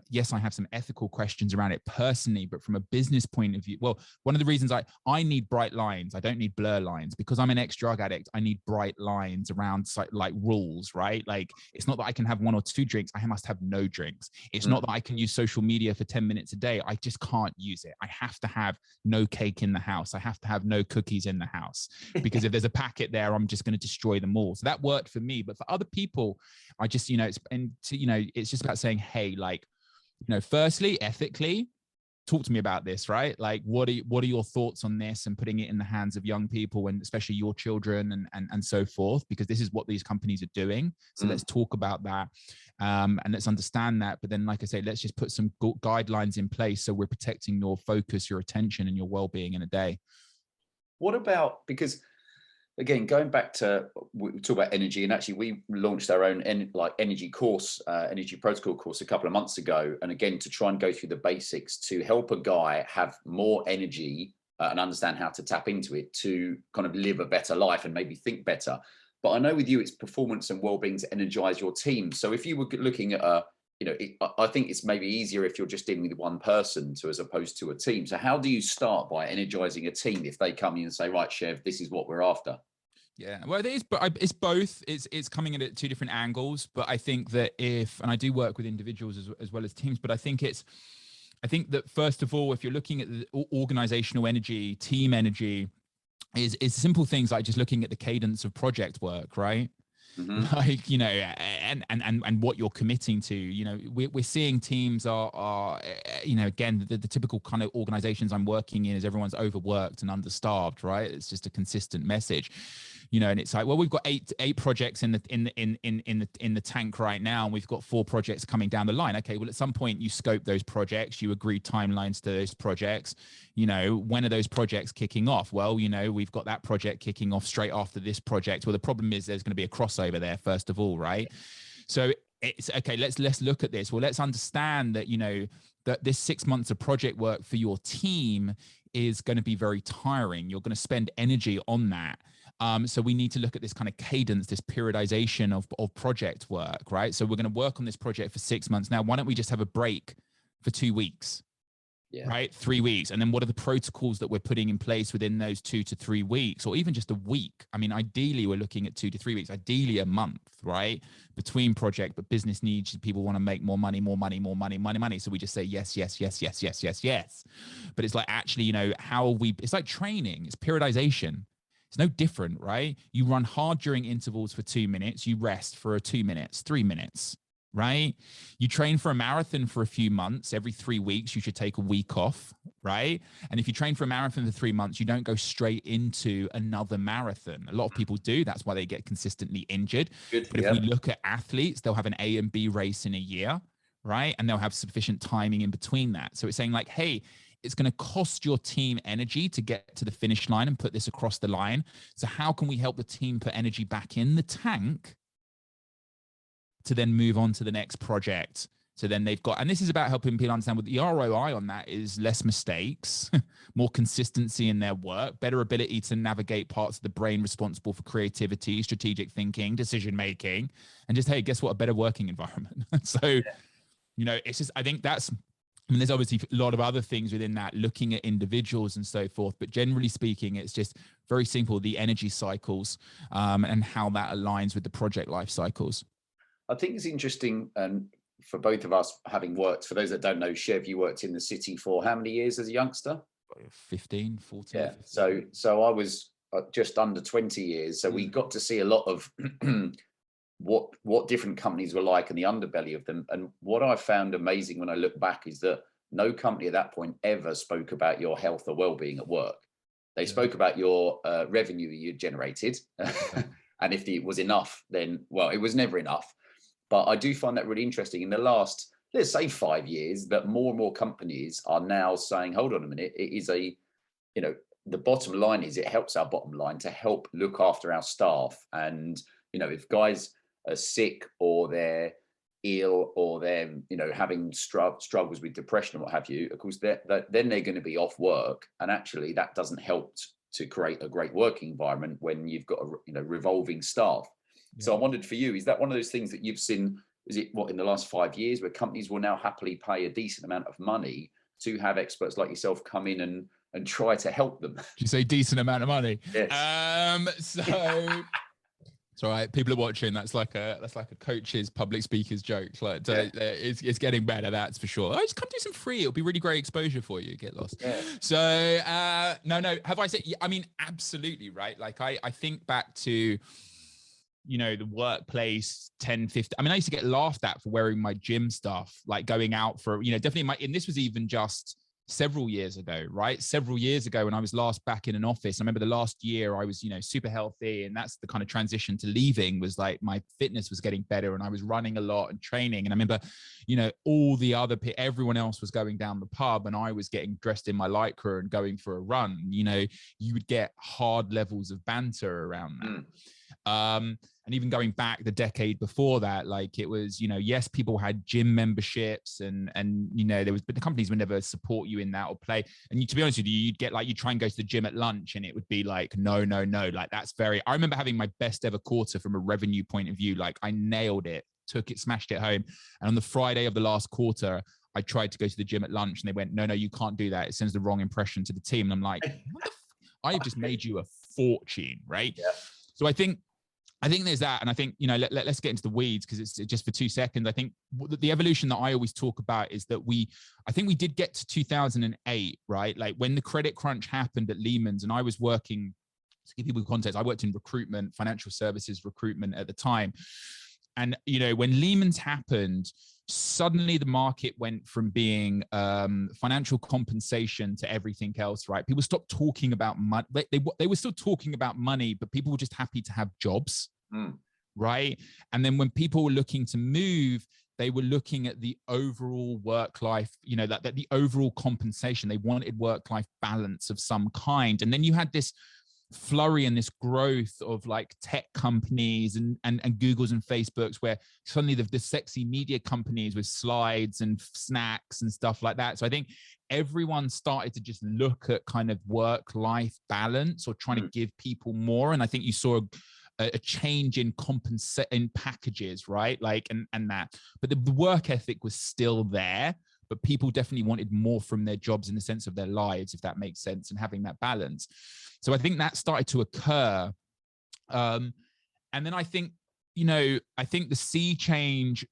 Yes, I have some ethical questions around it personally, but from a business point of view, well, one of the reasons I need bright lines, I don't need blur lines, because I'm an ex-drug addict. I need bright lines around like rules, right? Like, it's not that I can have 1 or 2 drinks. I must have no drinks. It's not that I can use social media for 10 minutes a day. I just can't use it. I have to have no cake in the house. I have to have no cookies in the house, because if there's a packet there, I'm just going to destroy them all. So that worked for me, but for other people, I just, it's just about saying, hey, like, firstly, ethically, talk to me about this, right? Like, what are your thoughts on this, and putting it in the hands of young people, and especially your children and so forth, because this is what these companies are doing. So let's talk about that, and let's understand that. But then, like I say, let's just put some guidelines in place so we're protecting your focus, your attention, and your well-being in a day. What about, because again, going back to, we talk about energy, and actually we launched our own energy course, energy protocol course a couple of months ago. And again, to try and go through the basics to help a guy have more energy and understand how to tap into it to kind of live a better life and maybe think better. But I know with you, it's performance and well-being to energize your team. So if you were looking at I think it's maybe easier if you're just dealing with one person as opposed to a team. So how do you start by energizing a team if they come in and say, right, Chev, this is what we're after? Yeah, well, it's both. It's coming at 2 different angles. But I think that and I do work with individuals as well as teams, but I think that first of all, if you're looking at the organizational energy, team energy, is simple things like just looking at the cadence of project work, right? Like, and what you're committing to, we're seeing teams are again, the typical kind of organizations I'm working in is everyone's overworked and understaffed, right? It's just a consistent message, and it's like, well, we've got eight projects in the tank right now, and we've got 4 projects coming down the line. Okay, well, at some point you scope those projects, you agree timelines to those projects. When are those projects kicking off? Well, we've got that project kicking off straight after this project. Well, the problem is there's going to be a crossover there, first of all, right? So it's okay, let's look at this. Well, let's understand that, that this 6 months of project work for your team is going to be very tiring. You're going to spend energy on that. So we need to look at this kind of cadence, this periodization of project work, right? So we're going to work on this project for 6 months. Now, why don't we just have a break for 2 weeks? Yeah. Right? 3 weeks. And then what are the protocols that we're putting in place within those 2 to 3 weeks, or even just a week? I mean, ideally, we're looking at 2 to 3 weeks, ideally a month, right? Between project, but business needs, people want to make more money. So we just say, yes. But it's like, actually, it's like training, it's periodization. It's no different, right? You run hard during intervals for 2 minutes, you rest for 2 minutes, 3 minutes. Right? You train for a marathon for a few months. Every 3 weeks, you should take a week off, right? And if you train for a marathon for 3 months, you don't go straight into another marathon. A lot of people do. That's why they get consistently injured. But if we look at athletes, they'll have an A and B race in a year, right? And they'll have sufficient timing in between that. So it's saying like, hey, it's going to cost your team energy to get to the finish line and put this across the line. So how can we help the team put energy back in the tank to then move on to the next project. So then they've got, and this is about helping people understand what the ROI on that is: less mistakes, more consistency in their work, better ability to navigate parts of the brain responsible for creativity, strategic thinking, decision-making, and just, hey, guess what? A better working environment. So, you know, it's just, I think that's, I mean, there's obviously a lot of other things within that, looking at individuals and so forth, but generally speaking, it's just very simple, the energy cycles and how that aligns with the project life cycles. I think it's interesting, and for both of us, having worked, for those that don't know, Chev, you worked in the city for how many years as a youngster? 15, 14. Yeah. 15. So I was just under 20 years. So we got to see a lot of what different companies were like and the underbelly of them. And what I found amazing when I look back is that no company at that point ever spoke about your health or well-being at work. They spoke about your revenue you generated. And if it was enough, then, well, it was never enough. But I do find that really interesting. In the last, let's say 5 years, that more and more companies are now saying, hold on a minute, it is a, you know, the bottom line is it helps our bottom line to help look after our staff. And, you know, if guys are sick or they're ill or they're, you know, having struggles with depression or what have you, of course, then they're going to be off work. And actually that doesn't help to create a great working environment when you've got a, you know, revolving staff. So I wondered for you, is that one of those things that you've seen, is it what, in the last 5 years, where companies will now happily pay a decent amount of money to have experts like yourself come in and try to help them? Did you say decent amount of money? Yes. So it's all right. People are watching. That's like a coach's public speaker's joke. Like it's getting better. That's for sure. Oh, just come do some free. It'll be really great exposure for you. Get lost. Yeah. So no. Have I said? I mean, absolutely right. Like I think back to, you know, the workplace 10, 15. I mean, I used to get laughed at for wearing my gym stuff, like going out for, you know, definitely and this was even just several years ago, right? Several years ago when I was last back in an office. I remember the last year I was, you know, super healthy, and that's the kind of transition to leaving, was like my fitness was getting better and I was running a lot and training. And I remember, you know, everyone else was going down the pub and I was getting dressed in my Lycra and going for a run. You know, you would get hard levels of banter around that. And even going back the decade before that, like it was, you know, yes, people had gym memberships and, you know, but the companies would never support you in that or play. And to be honest with you, you'd get like, you try and go to the gym at lunch and it would be like, no. Like I remember having my best ever quarter from a revenue point of view. Like I nailed it, smashed it home. And on the Friday of the last quarter, I tried to go to the gym at lunch and they went, no, you can't do that. It sends the wrong impression to the team. And I'm like, I've just made you a fortune, right? Yeah. So I think there's that. And I think, you know, let's get into the weeds, because it's just for 2 seconds. I think the evolution that I always talk about is that I think we did get to 2008, right? Like when the credit crunch happened at Lehman's, and I was working, to give people context, I worked in recruitment, financial services recruitment at the time. And, you know, when Lehman's happened, suddenly the market went from being financial compensation to everything else, right? People stopped talking about money. They were still talking about money, but people were just happy to have jobs, right? And then when people were looking to move, they were looking at the overall work-life, you know, that the overall compensation. They wanted work-life balance of some kind. And then you had this flurry and this growth of like tech companies and Googles and Facebooks, where suddenly the sexy media companies with slides and snacks and stuff like that. So I think everyone started to just look at kind of work-life balance, or trying to give people more. And I think you saw a change in packages, right? Like, and that, but the work ethic was still there, but people definitely wanted more from their jobs in the sense of their lives, if that makes sense, and having that balance. So I think that started to occur. And then I think, you know, the sea change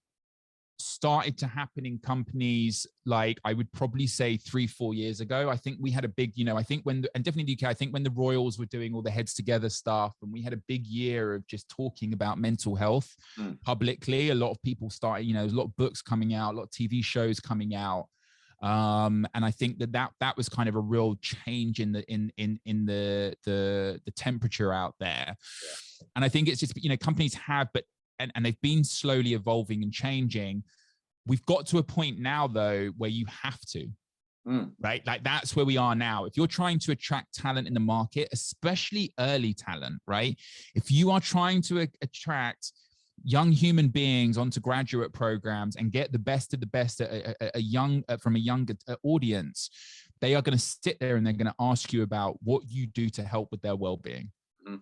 started to happen in companies, like I would probably say 3-4 years ago. I think we had a big, you know, I think and definitely the UK, I think when the Royals were doing all the Heads Together stuff, and we had a big year of just talking about mental health publicly, a lot of people started, you know, there's a lot of books coming out, a lot of TV shows coming out. And I think that was kind of a real change in the temperature out there. Yeah. And I think it's just, you know, companies have, and they've been slowly evolving and changing. We've got to a point now, though, where you have to, right? Like that's where we are now. If you're trying to attract talent in the market, especially early talent, right? If you are trying to attract young human beings onto graduate programs and get the best of the best from a younger audience, they are going to sit there and they're going to ask you about what you do to help with their well-being. Mm-hmm.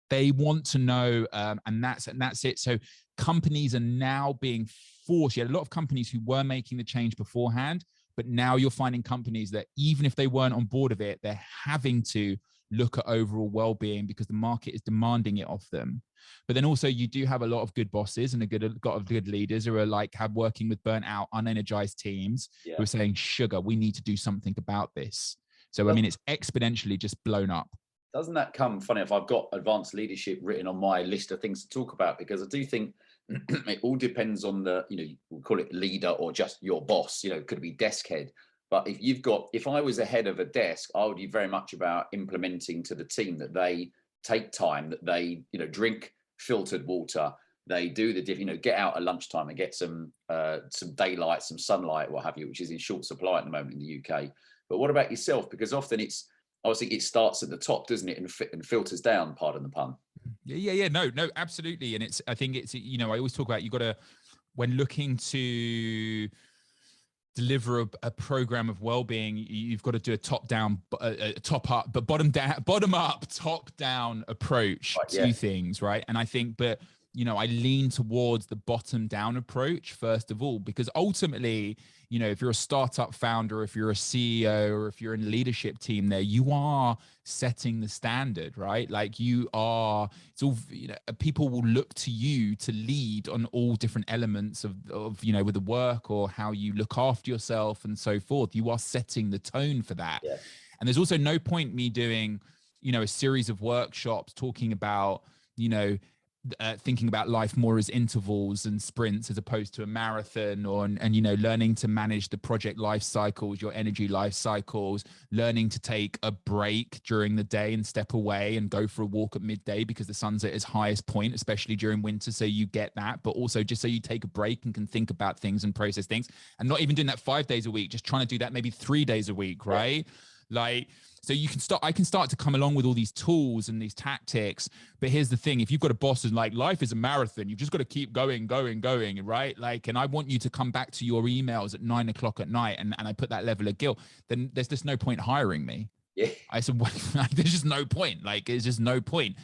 They want to know, and that's it. So companies are now being forced. You had a lot of companies who were making the change beforehand, but now you're finding companies that even if they weren't on board of it, they're having to look at overall well-being because the market is demanding it of them. But then also you do have a lot of good bosses and a lot of good leaders who are working with burnt out, unenergized teams who are saying, sugar, we need to do something about this. So, I mean, it's exponentially just blown up. Doesn't that come, funny if I've got advanced leadership written on my list of things to talk about, because I do think it all depends on the, we'll call it leader or just your boss, it could be desk head. But if I was a head of a desk, I would be very much about implementing to the team that they take time, that they, drink filtered water, they do get out at lunchtime and get some daylight, some sunlight, what have you, which is in short supply at the moment in the UK. But what about yourself? Because often obviously it starts at the top, doesn't it? And filters down, pardon the pun. Yeah. No, absolutely. And I think it's, I always talk about, when looking to deliver a program of well-being, you've got to do a top-down, top-up, but bottom-up, top-down approach to things, right? And I think, but I lean towards the bottom-down approach first of all, because ultimately, if you're a startup founder, if you're a CEO, or if you're in a leadership team there, you are setting the standard, right? People will look to you to lead on all different elements of with the work or how you look after yourself and so forth. You are setting the tone for that. Yeah. And there's also no point me doing, a series of workshops talking about, thinking about life more as intervals and sprints as opposed to a marathon, and learning to manage the project life cycles, your energy life cycles, learning to take a break during the day and step away and go for a walk at midday because the sun's at its highest point, especially during winter. So you get that, but also just so you take a break and can think about things and process things, and not even doing that 5 days a week, just trying to do that maybe 3 days a week, right? Yeah. So I can start to come along with all these tools and these tactics. But here's the thing. If you've got a boss who's like, life is a marathon, you've just got to keep going, right? And I want you to come back to your emails at 9 o'clock at night and I put that level of guilt, then there's just no point hiring me. Yeah. I said, there's just no point. It's just no point.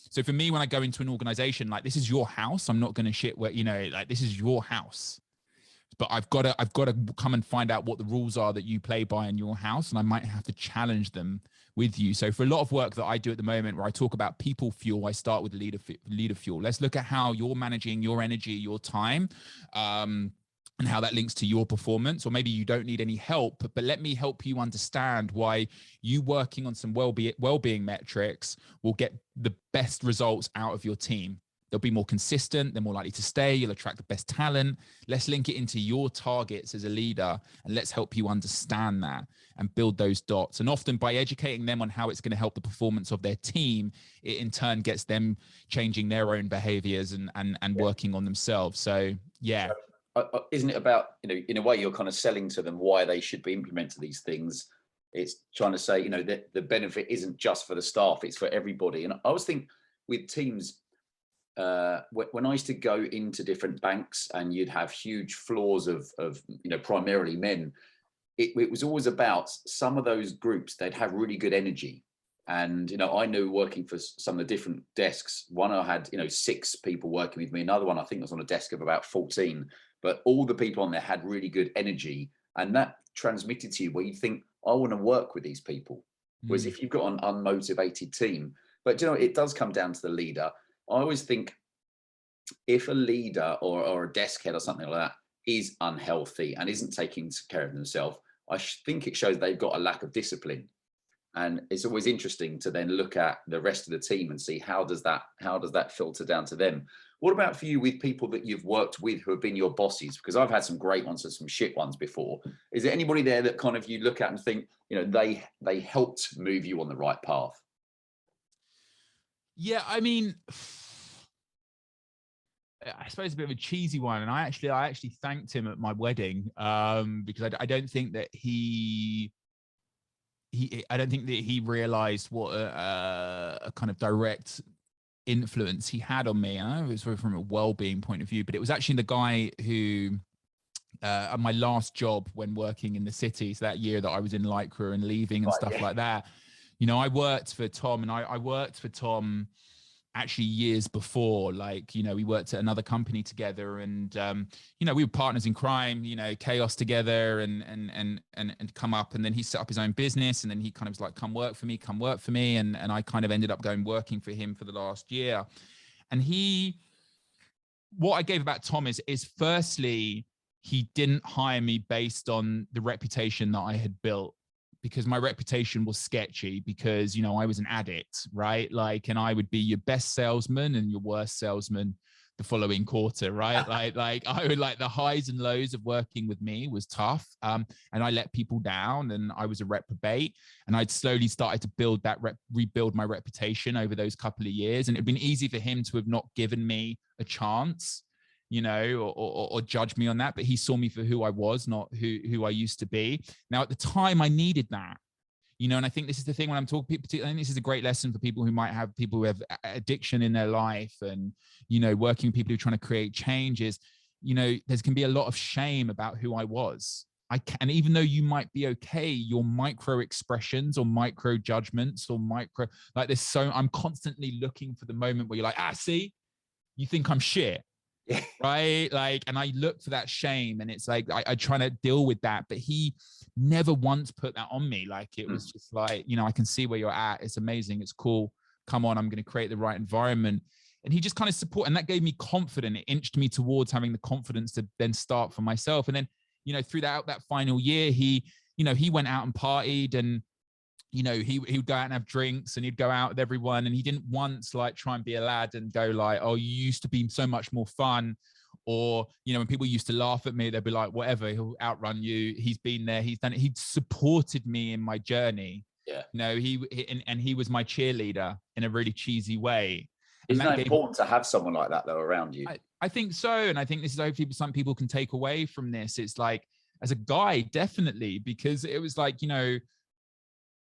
So for me, when I go into an organization, this is your house. I'm not going to shit where, this is your house. But I've got to come and find out what the rules are that you play by in your house, and I might have to challenge them with you. So for a lot of work that I do at the moment, where I talk about people fuel, I start with leader fuel. Let's look at how you're managing your energy, your time, and how that links to your performance. Or maybe you don't need any help, but let me help you understand why you working on some well-being metrics will get the best results out of your team. They'll be more consistent. They're more likely to stay. You'll attract the best talent. Let's link it into your targets as a leader, and let's help you understand that and build those dots. And often by educating them on how it's going to help the performance of their team, it in turn gets them changing their own behaviors and working on themselves. So, yeah. Isn't it about, in a way you're kind of selling to them why they should be implementing these things? It's trying to say, that the benefit isn't just for the staff, it's for everybody. And I always think with teams, when I used to go into different banks and you'd have huge floors of primarily men, it was always about some of those groups, they'd have really good energy. And, I knew working for some of the different desks, one I had, 6 people working with me, another one I think was on a desk of about 14, but all the people on there had really good energy, and that transmitted to you where you think, I want to work with these people. Whereas if you've got an unmotivated team, but it does come down to the leader. I always think if a leader or a desk head or something like that is unhealthy and isn't taking care of themselves, I think it shows they've got a lack of discipline. And it's always interesting to then look at the rest of the team and see how does that filter down to them. What about for you with people that you've worked with who have been your bosses? Because I've had some great ones and some shit ones before. Is there anybody there that kind of you look at and think, they helped move you on the right path? Yeah, I mean, I suppose a bit of a cheesy one, and I actually thanked him at my wedding because I don't think that he realized what a kind of direct influence he had on me. I know it was from a well-being point of view, but it was actually the guy who, at my last job when working in the city, so that year that I was in Lycra and leaving and stuff like that, you know, I worked for Tom, and I worked for Tom actually years before. Like, you know, we worked at another company together, and you know, we were partners in crime, you know, chaos together, and come up, and then he set up his own business, and then he kind of was like, come work for me, and I kind of ended up working for him for the last year. And what I gave about Tom is firstly, he didn't hire me based on the reputation that I had built, because my reputation was sketchy, because, you know, I was an addict, right? Like, and I would be your best salesman and your worst salesman the following quarter, right? like I would, like, the highs and lows of working with me was tough. And I let people down, and I was a reprobate, and I'd slowly started to rebuild my reputation over those couple of years. And it'd been easy for him to have not given me a chance, you know, or judge me on that, but he saw me for who I was, not who I used to be. Now, at the time, I needed that, you know, and I think this is the thing when I'm talking, I think this is a great lesson for people who have addiction in their life, and, you know, working with people who are trying to create changes. You know, there can be a lot of shame about who I was. And even though you might be okay, your micro expressions or micro judgments or I'm constantly looking for the moment where you're like, see, you think I'm shit. Right? Like, and I look for that shame, and it's like, I try to deal with that, but he never once put that on me. Like, it was just like, you know, I can see where you're at. It's amazing. It's cool. Come on, I'm going to create the right environment. And he just kind of support, and that gave me confidence. It inched me towards having the confidence to then start for myself. And then, you know, through that final year, he went out and partied, and, you know, he would go out and have drinks, and he'd go out with everyone, and he didn't once like try and be a lad and go like, oh, you used to be so much more fun. Or, you know, when people used to laugh at me, they'd be like, whatever, he'll outrun you. He's been there, he's done it. He'd supported me in my journey. Yeah. You know, he was my cheerleader in a really cheesy way. Isn't that important to have someone like that though around you? I think so. And I think this is hopefully some people can take away from this. It's like, as a guy, definitely, because it was like, you know,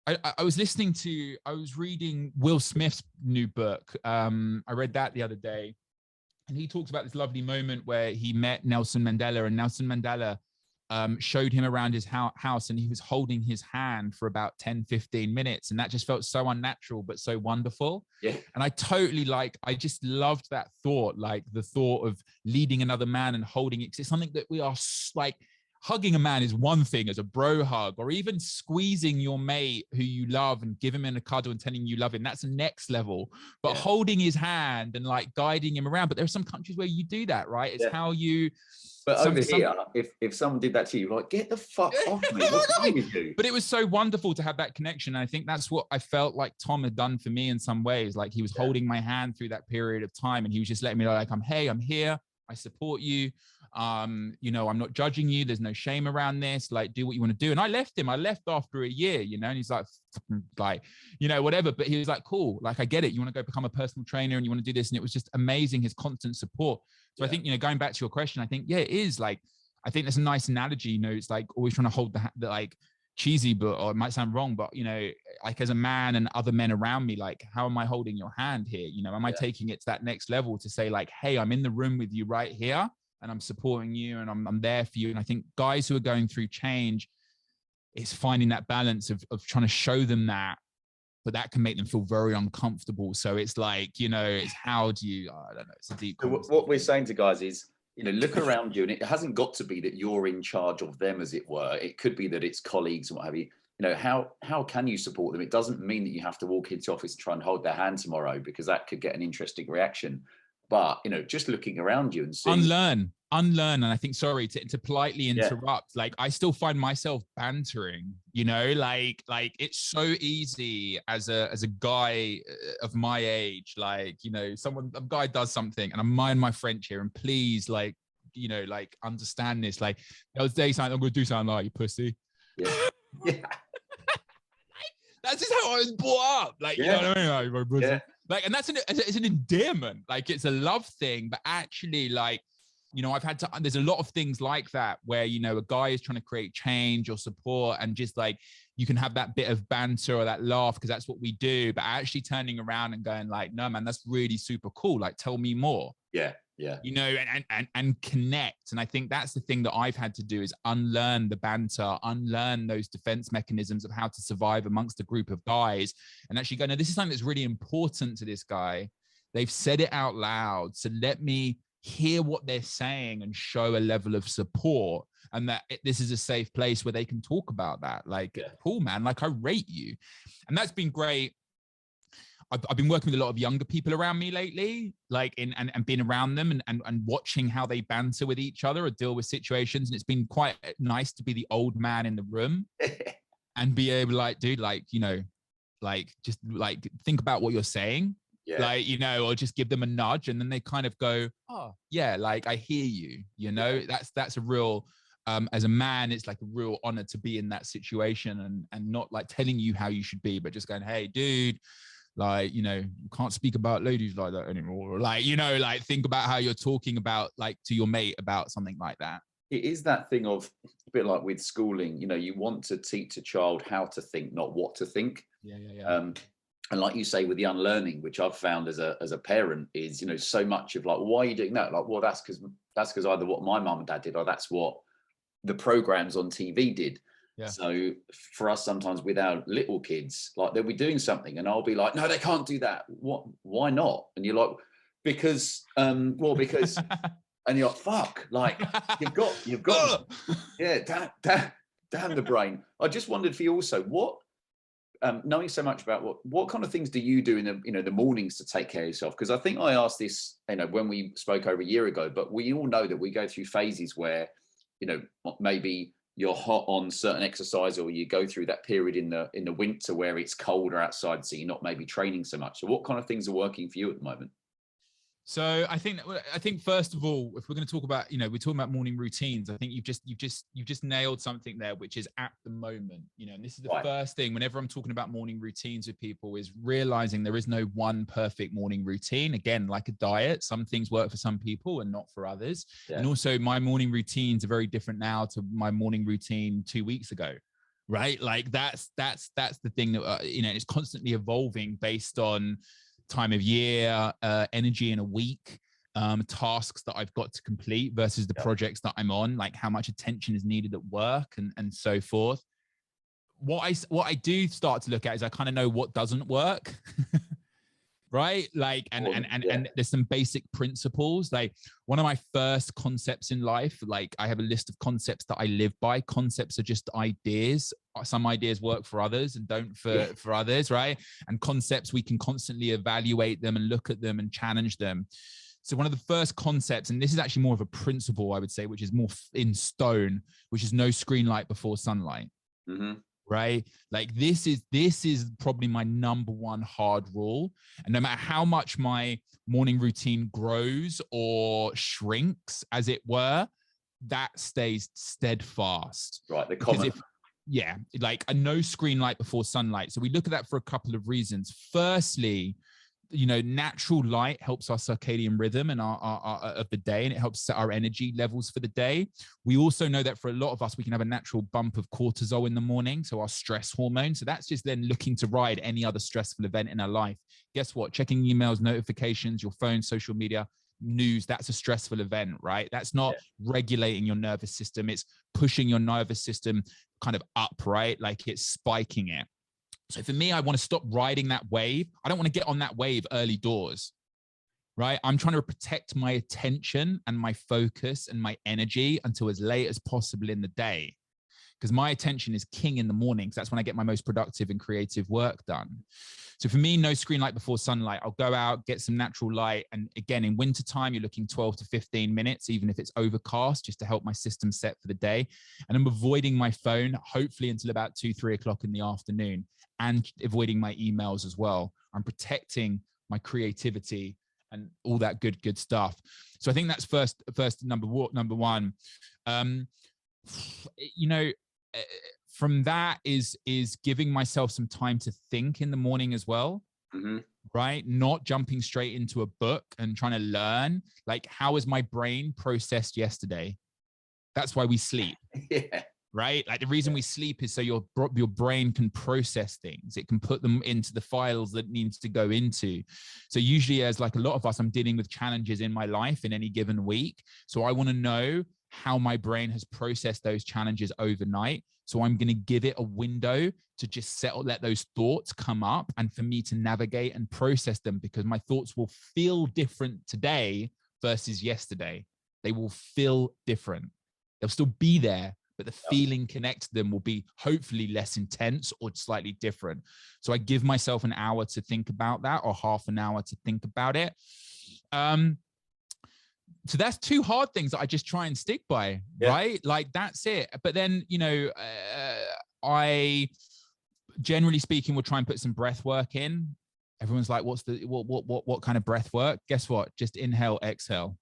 I was reading Will Smith's new book. I read that the other day, and he talks about this lovely moment where he met Nelson Mandela, and Nelson Mandela showed him around his house, and he was holding his hand for about 10, 15 minutes. And that just felt so unnatural, but so wonderful. Yeah. And I just loved that thought, like the thought of leading another man and holding it. It's something that we are like, hugging a man is one thing as a bro hug, or even squeezing your mate who you love and give him in a cuddle and telling you love him. That's the next level. But holding his hand and like guiding him around. But there are some countries where you do that, right? It's how you. But over here, if someone did that to you, you're like, get the fuck off me. What's wrong with you? But it was so wonderful to have that connection. And I think that's what I felt like Tom had done for me in some ways. Like, he was holding my hand through that period of time, and he was just letting me know, like, I'm here. I support you. You know, I'm not judging you. There's no shame around this. Like, do what you want to do. And I left him. I left after a year, you know, and he's like, you know, whatever. But he was like, cool. Like, I get it. You want to go become a personal trainer and you want to do this. And it was just amazing, his constant support. So I think, you know, going back to your question, I think, it is like, I think that's a nice analogy. You know, it's like always trying to hold the like cheesy, but, or it might sound wrong, but, you know, like as a man and other men around me, like, how am I holding your hand here? You know, am I taking it to that next level to say like, hey, I'm in the room with you right here, and I'm supporting you, and I'm there for you. And I think guys who are going through change, it's finding that balance of trying to show them that, but that can make them feel very uncomfortable. So it's like, you know, it's how do you, I don't know, it's a deep conversation. What we're saying to guys is, you know, look around you, and it hasn't got to be that you're in charge of them, as it were. It could be that it's colleagues and what have you. You know, how can you support them? It doesn't mean that you have to walk into office and try and hold their hand tomorrow, because that could get an interesting reaction. But, you know, just looking around you and seeing. Unlearn. And I think, sorry to politely interrupt, like, I still find myself bantering, you know, like it's so easy as a guy of my age, like, you know, a guy does something, and I mind my French here, and please, like, you know, like, understand this. Like, the other day, I'm going to do something like, you pussy. Yeah. That's just how I was brought up. Like, you know what I mean? Like, like, and it's an endearment. Like, it's a love thing, but actually, like, you know, there's a lot of things like that where, you know, a guy is trying to create change or support, and just like, you can have that bit of banter or that laugh because that's what we do, but actually turning around and going like, no, man, that's really super cool. Like, tell me more. Yeah. Yeah. You know, and connect. And I think that's the thing that I've had to do, is unlearn the banter, unlearn those defense mechanisms of how to survive amongst a group of guys, and actually go, no, this is something that's really important to this guy. They've said it out loud. So let me hear what they're saying and show a level of support, and that this is a safe place where they can talk about that. Like, cool, man, like, I rate you. And that's been great. I've been working with a lot of younger people around me lately, like and being around them and watching how they banter with each other or deal with situations. And it's been quite nice to be the old man in the room and be able, like, dude, like, you know, like, just like, think about what you're saying. Yeah. Like, you know, or just give them a nudge, and then they kind of go, oh yeah, like, I hear you, you know. That's a real, as a man, it's like a real honor to be in that situation, and not like telling you how you should be, but just going, hey dude, like, you know, you can't speak about ladies like that anymore. Like, you know, like, think about how you're talking about, like, to your mate about something like that. It is that thing of, a bit like with schooling, you know, you want to teach a child how to think, not what to think. Yeah. And like you say, with the unlearning, which I've found as a parent, is, you know, so much of like, why are you doing that? Like, well, that's because either what my mum and dad did, or that's what the programs on TV did. Yeah. So for us, sometimes with our little kids, like, they'll be doing something and I'll be like, no, they can't do that. What? Why not? And you're like, because, and you're like, fuck, like, you've got, yeah, damn the brain. I just wondered for you also, what, knowing so much about what kind of things do you do in the, you know, the mornings to take care of yourself? Because I think I asked this, you know, when we spoke over a year ago, but we all know that we go through phases where, you know, maybe you're hot on certain exercise, or you go through that period in the winter where it's colder outside, so you're not maybe training so much. So what kind of things are working for you at the moment? So I think first of all, if we're going to talk about, you know, we're talking about morning routines, I think you've just nailed something there, which is at the moment, you know, and this is the first thing whenever I'm talking about morning routines with people, is realizing there is no one perfect morning routine. Again, like a diet, some things work for some people and not for others. Yeah. And also my morning routines are very different now to my morning routine 2 weeks ago. Right. Like that's the thing that, you know, it's constantly evolving based on time of year, energy in a week, tasks that I've got to complete versus the projects that I'm on, like how much attention is needed at work and so forth. What I do start to look at is I kind of know what doesn't work. Right? Like, and there's some basic principles. Like, one of my first concepts in life, like, I have a list of concepts that I live by. Concepts are just ideas. Some ideas work for others and don't for others, right? And concepts, we can constantly evaluate them and look at them and challenge them. So one of the first concepts, and this is actually more of a principle, I would say, which is more in stone, which is no screen light before sunlight. Mm-hmm. Right? Like, this is probably my number one hard rule. And no matter how much my morning routine grows or shrinks, as it were, that stays steadfast. Right. The common. Like a no screen light before sunlight. So we look at that for a couple of reasons. Firstly, you know, natural light helps our circadian rhythm and our of the day, and it helps set our energy levels for the day. We also know that for a lot of us, we can have a natural bump of cortisol in the morning, so our stress hormone. So that's just then looking to ride any other stressful event in our life. Guess what? Checking emails, notifications, your phone, social media, news, that's a stressful event, right? That's not regulating your nervous system. It's pushing your nervous system kind of up, right? Like, it's spiking it. So for me, I want to stop riding that wave. I don't want to get on that wave early doors, right? I'm trying to protect my attention and my focus and my energy until as late as possible in the day, because my attention is king in the mornings. That's when I get my most productive and creative work done. So for me, no screen light before sunlight. I'll go out, get some natural light. And again, in wintertime, you're looking 12 to 15 minutes, even if it's overcast, just to help my system set for the day. And I'm avoiding my phone, hopefully until about 2-3 o'clock in the afternoon, and avoiding my emails as well. I'm protecting my creativity and all that good stuff. So I think that's first number one. You know, from that is giving myself some time to think in the morning as well. Mm-hmm. right? Not jumping straight into a book and trying to learn. Like, how was my brain processed yesterday? That's why we sleep. Yeah. Right? Like the reason we sleep is so your brain can process things. It can put them into the files that it needs to go into. So usually, as like a lot of us, I'm dealing with challenges in my life in any given week. So I want to know how my brain has processed those challenges overnight. So I'm going to give it a window to just let those thoughts come up and for me to navigate and process them, because my thoughts will feel different today versus yesterday. They will feel different. They'll still be there, but the feeling connected to them will be hopefully less intense or slightly different. So I give myself an hour to think about that, or half an hour to think about it. So that's two hard things that I just try and stick by, right? Like that's it. But then, you know, I generally speaking will try and put some breath work in. Everyone's like, what kind of breath work? Guess what? Just inhale, exhale.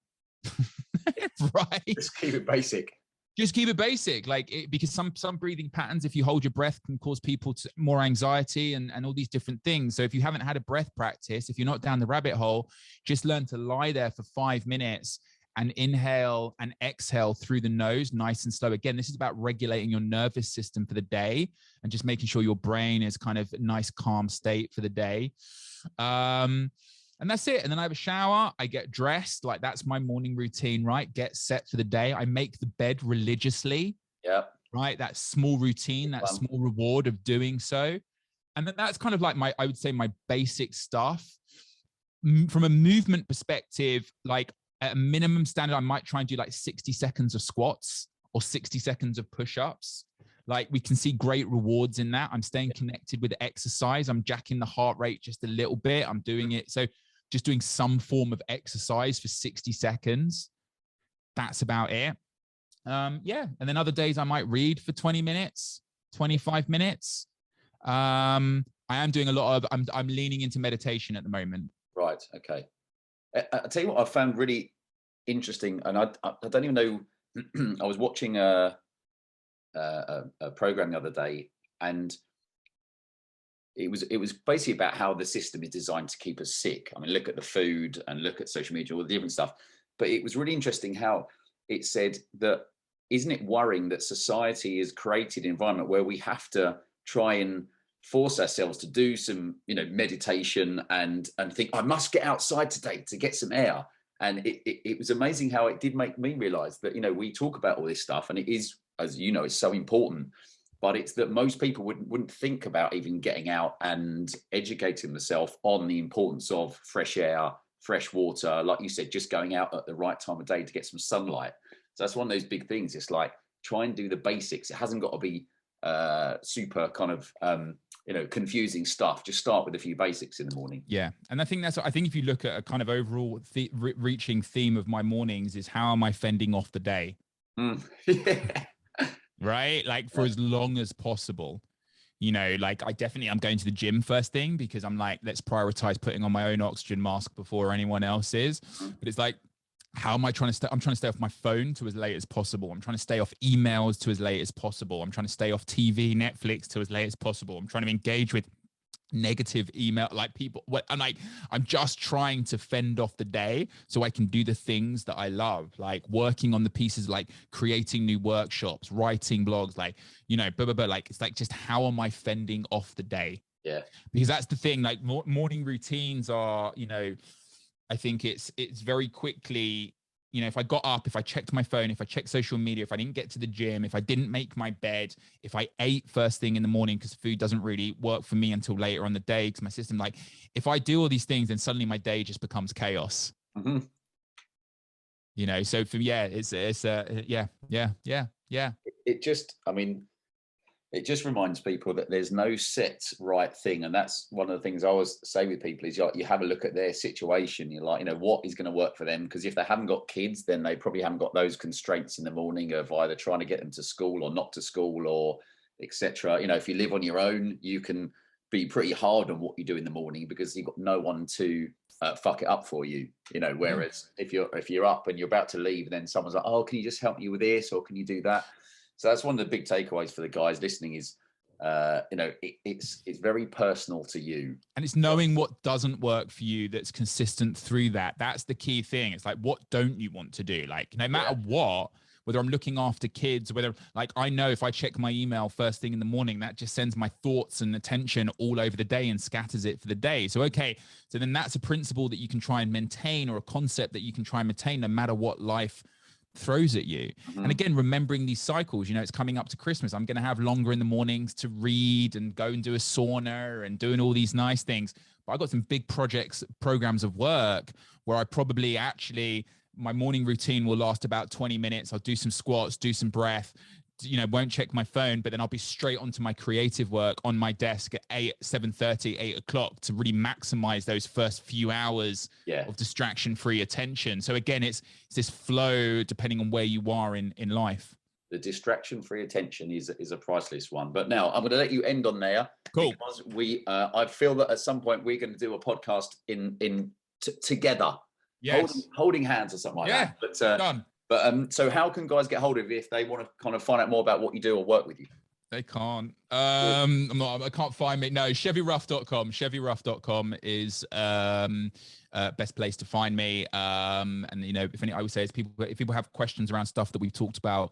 Right? Just keep it basic. Just keep it basic, like because some breathing patterns, if you hold your breath, can cause people to more anxiety and all these different things. So if you haven't had a breath practice, if you're not down the rabbit hole, just learn to lie there for 5 minutes and inhale and exhale through the nose, nice and slow. Again, this is about regulating your nervous system for the day and just making sure your brain is kind of a nice, calm state for the day. And that's it. And then I have a shower. I get dressed. Like that's my morning routine, right? Get set for the day. I make the bed religiously. Yeah. Right. That small routine, that small reward of doing so. And then that's kind of like I would say my basic stuff. From a movement perspective, like at a minimum standard, I might try and do like 60 seconds of squats or 60 seconds of push-ups. Like we can see great rewards in that. I'm staying connected with exercise. I'm jacking the heart rate just a little bit. I'm doing it. So just doing some form of exercise for 60 seconds. That's about it. Yeah. And then other days I might read for 20 minutes, 25 minutes. I am doing a lot of, I'm leaning into meditation at the moment. Right. Okay. I'll tell you what I found really interesting. And I don't even know, I was watching a program the other day, and it was basically about how the system is designed to keep us sick. I mean, look at the food and look at social media, all the different stuff. But it was really interesting how it said that, isn't it worrying that society has created an environment where we have to try and force ourselves to do some, you know, meditation and think, I must get outside today to get some air. And it was amazing how it did make me realize that, you know, we talk about all this stuff and it is, as you know, it's so important. But it's that most people wouldn't think about even getting out and educating themselves on the importance of fresh air, fresh water, like you said, just going out at the right time of day to get some sunlight. So that's one of those big things. It's like, try and do the basics. It hasn't got to be super kind of, you know, confusing stuff. Just start with a few basics in the morning. Yeah. And I think if you look at a kind of overall reaching theme of my mornings is, how am I fending off the day? Yeah. Right? Like for as long as possible, you know, like I'm going to the gym first thing because I'm like, let's prioritize putting on my own oxygen mask before anyone else's. But it's like, how am I trying to stay? I'm trying to stay off my phone to as late as possible. I'm trying to stay off emails to as late as possible. I'm trying to stay off TV, Netflix to as late as possible. I'm trying to engage with negative email, like people. And like, I'm just trying to fend off the day so I can do the things that I love, like working on the pieces, like creating new workshops, writing blogs, like, you know, blah, blah, blah. Like, it's like, just how am I fending off the day? Yeah. Because that's the thing, like morning routines are, you know, I think it's very quickly, you know, if I got up, if I checked my phone, if I checked social media, if I didn't get to the gym, if I didn't make my bed, if I ate first thing in the morning, because food doesn't really work for me until later on the day, because my system, like, if I do all these things, then suddenly my day just becomes chaos. Mm-hmm. You know, so for me, yeah, it's yeah. It just, I mean, it just reminds people that there's no set right thing. And that's one of the things I always say with people is, you have a look at their situation. You're like, you know, what is going to work for them? Because if they haven't got kids, then they probably haven't got those constraints in the morning of either trying to get them to school or not to school or etc. You know, if you live on your own, you can be pretty hard on what you do in the morning because you've got no one to fuck it up for you. You know, whereas if you're up and you're about to leave, then someone's like, oh, can you just help me with this or can you do that? So that's one of the big takeaways for the guys listening is it's very personal to you. And it's knowing what doesn't work for you that's consistent through that. That's the key thing. It's like, what don't you want to do? Like, no matter what, whether I'm looking after kids, whether, like, I know if I check my email first thing in the morning, that just sends my thoughts and attention all over the day and scatters it for the day. So, okay, so then that's a principle that you can try and maintain, or a concept that you can try and maintain no matter what life throws at you. And again, remembering these cycles, it's coming up to Christmas. I'm going to have longer in the mornings to read and go and do a sauna and doing all these nice things. But I've got some big programs of work where I probably my morning routine will last about 20 minutes. I'll do some squats, do some breath, won't check my phone, but then I'll be straight onto my creative work on my desk at 7:30, 8 o'clock to really maximize those first few hours of distraction-free attention. So again, it's this flow depending on where you are in life. The distraction-free attention is a priceless one. But now I'm going to let you end on there. Cool. Because I feel that at some point we're going to do a podcast together. Yes. Holding hands or something like that. But done. But so how can guys get hold of you if they want to kind of find out more about what you do or work with you? They can't. I can't find me. No, ChevyRough.com. ChevyRough.com is best place to find me. And I would say is if people have questions around stuff that we've talked about,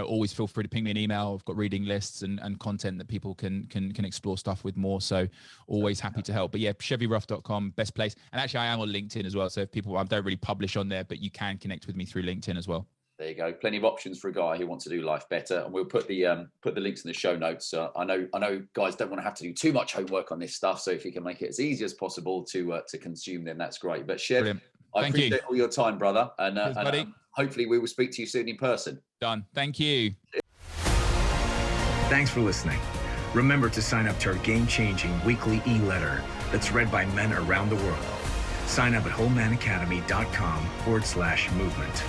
always feel free to ping me an email. I've got reading lists and content that people can explore stuff with more. So always happy to help. But yeah, ChevyRough.com, best place. And actually I am on LinkedIn as well. So if people, I don't really publish on there, but you can connect with me through LinkedIn as well. There you go. Plenty of options for a guy who wants to do life better, and we'll put the links in the show notes. I know guys don't want to have to do too much homework on this stuff, so if you can make it as easy as possible to consume, then that's great. But Chev, I appreciate all your time, brother, and hopefully we will speak to you soon in person. Done. Thank you. Thanks for listening. Remember to sign up to our game-changing weekly e-letter that's read by men around the world. Sign up at wholemanacademy.com/movement.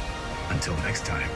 Until next time.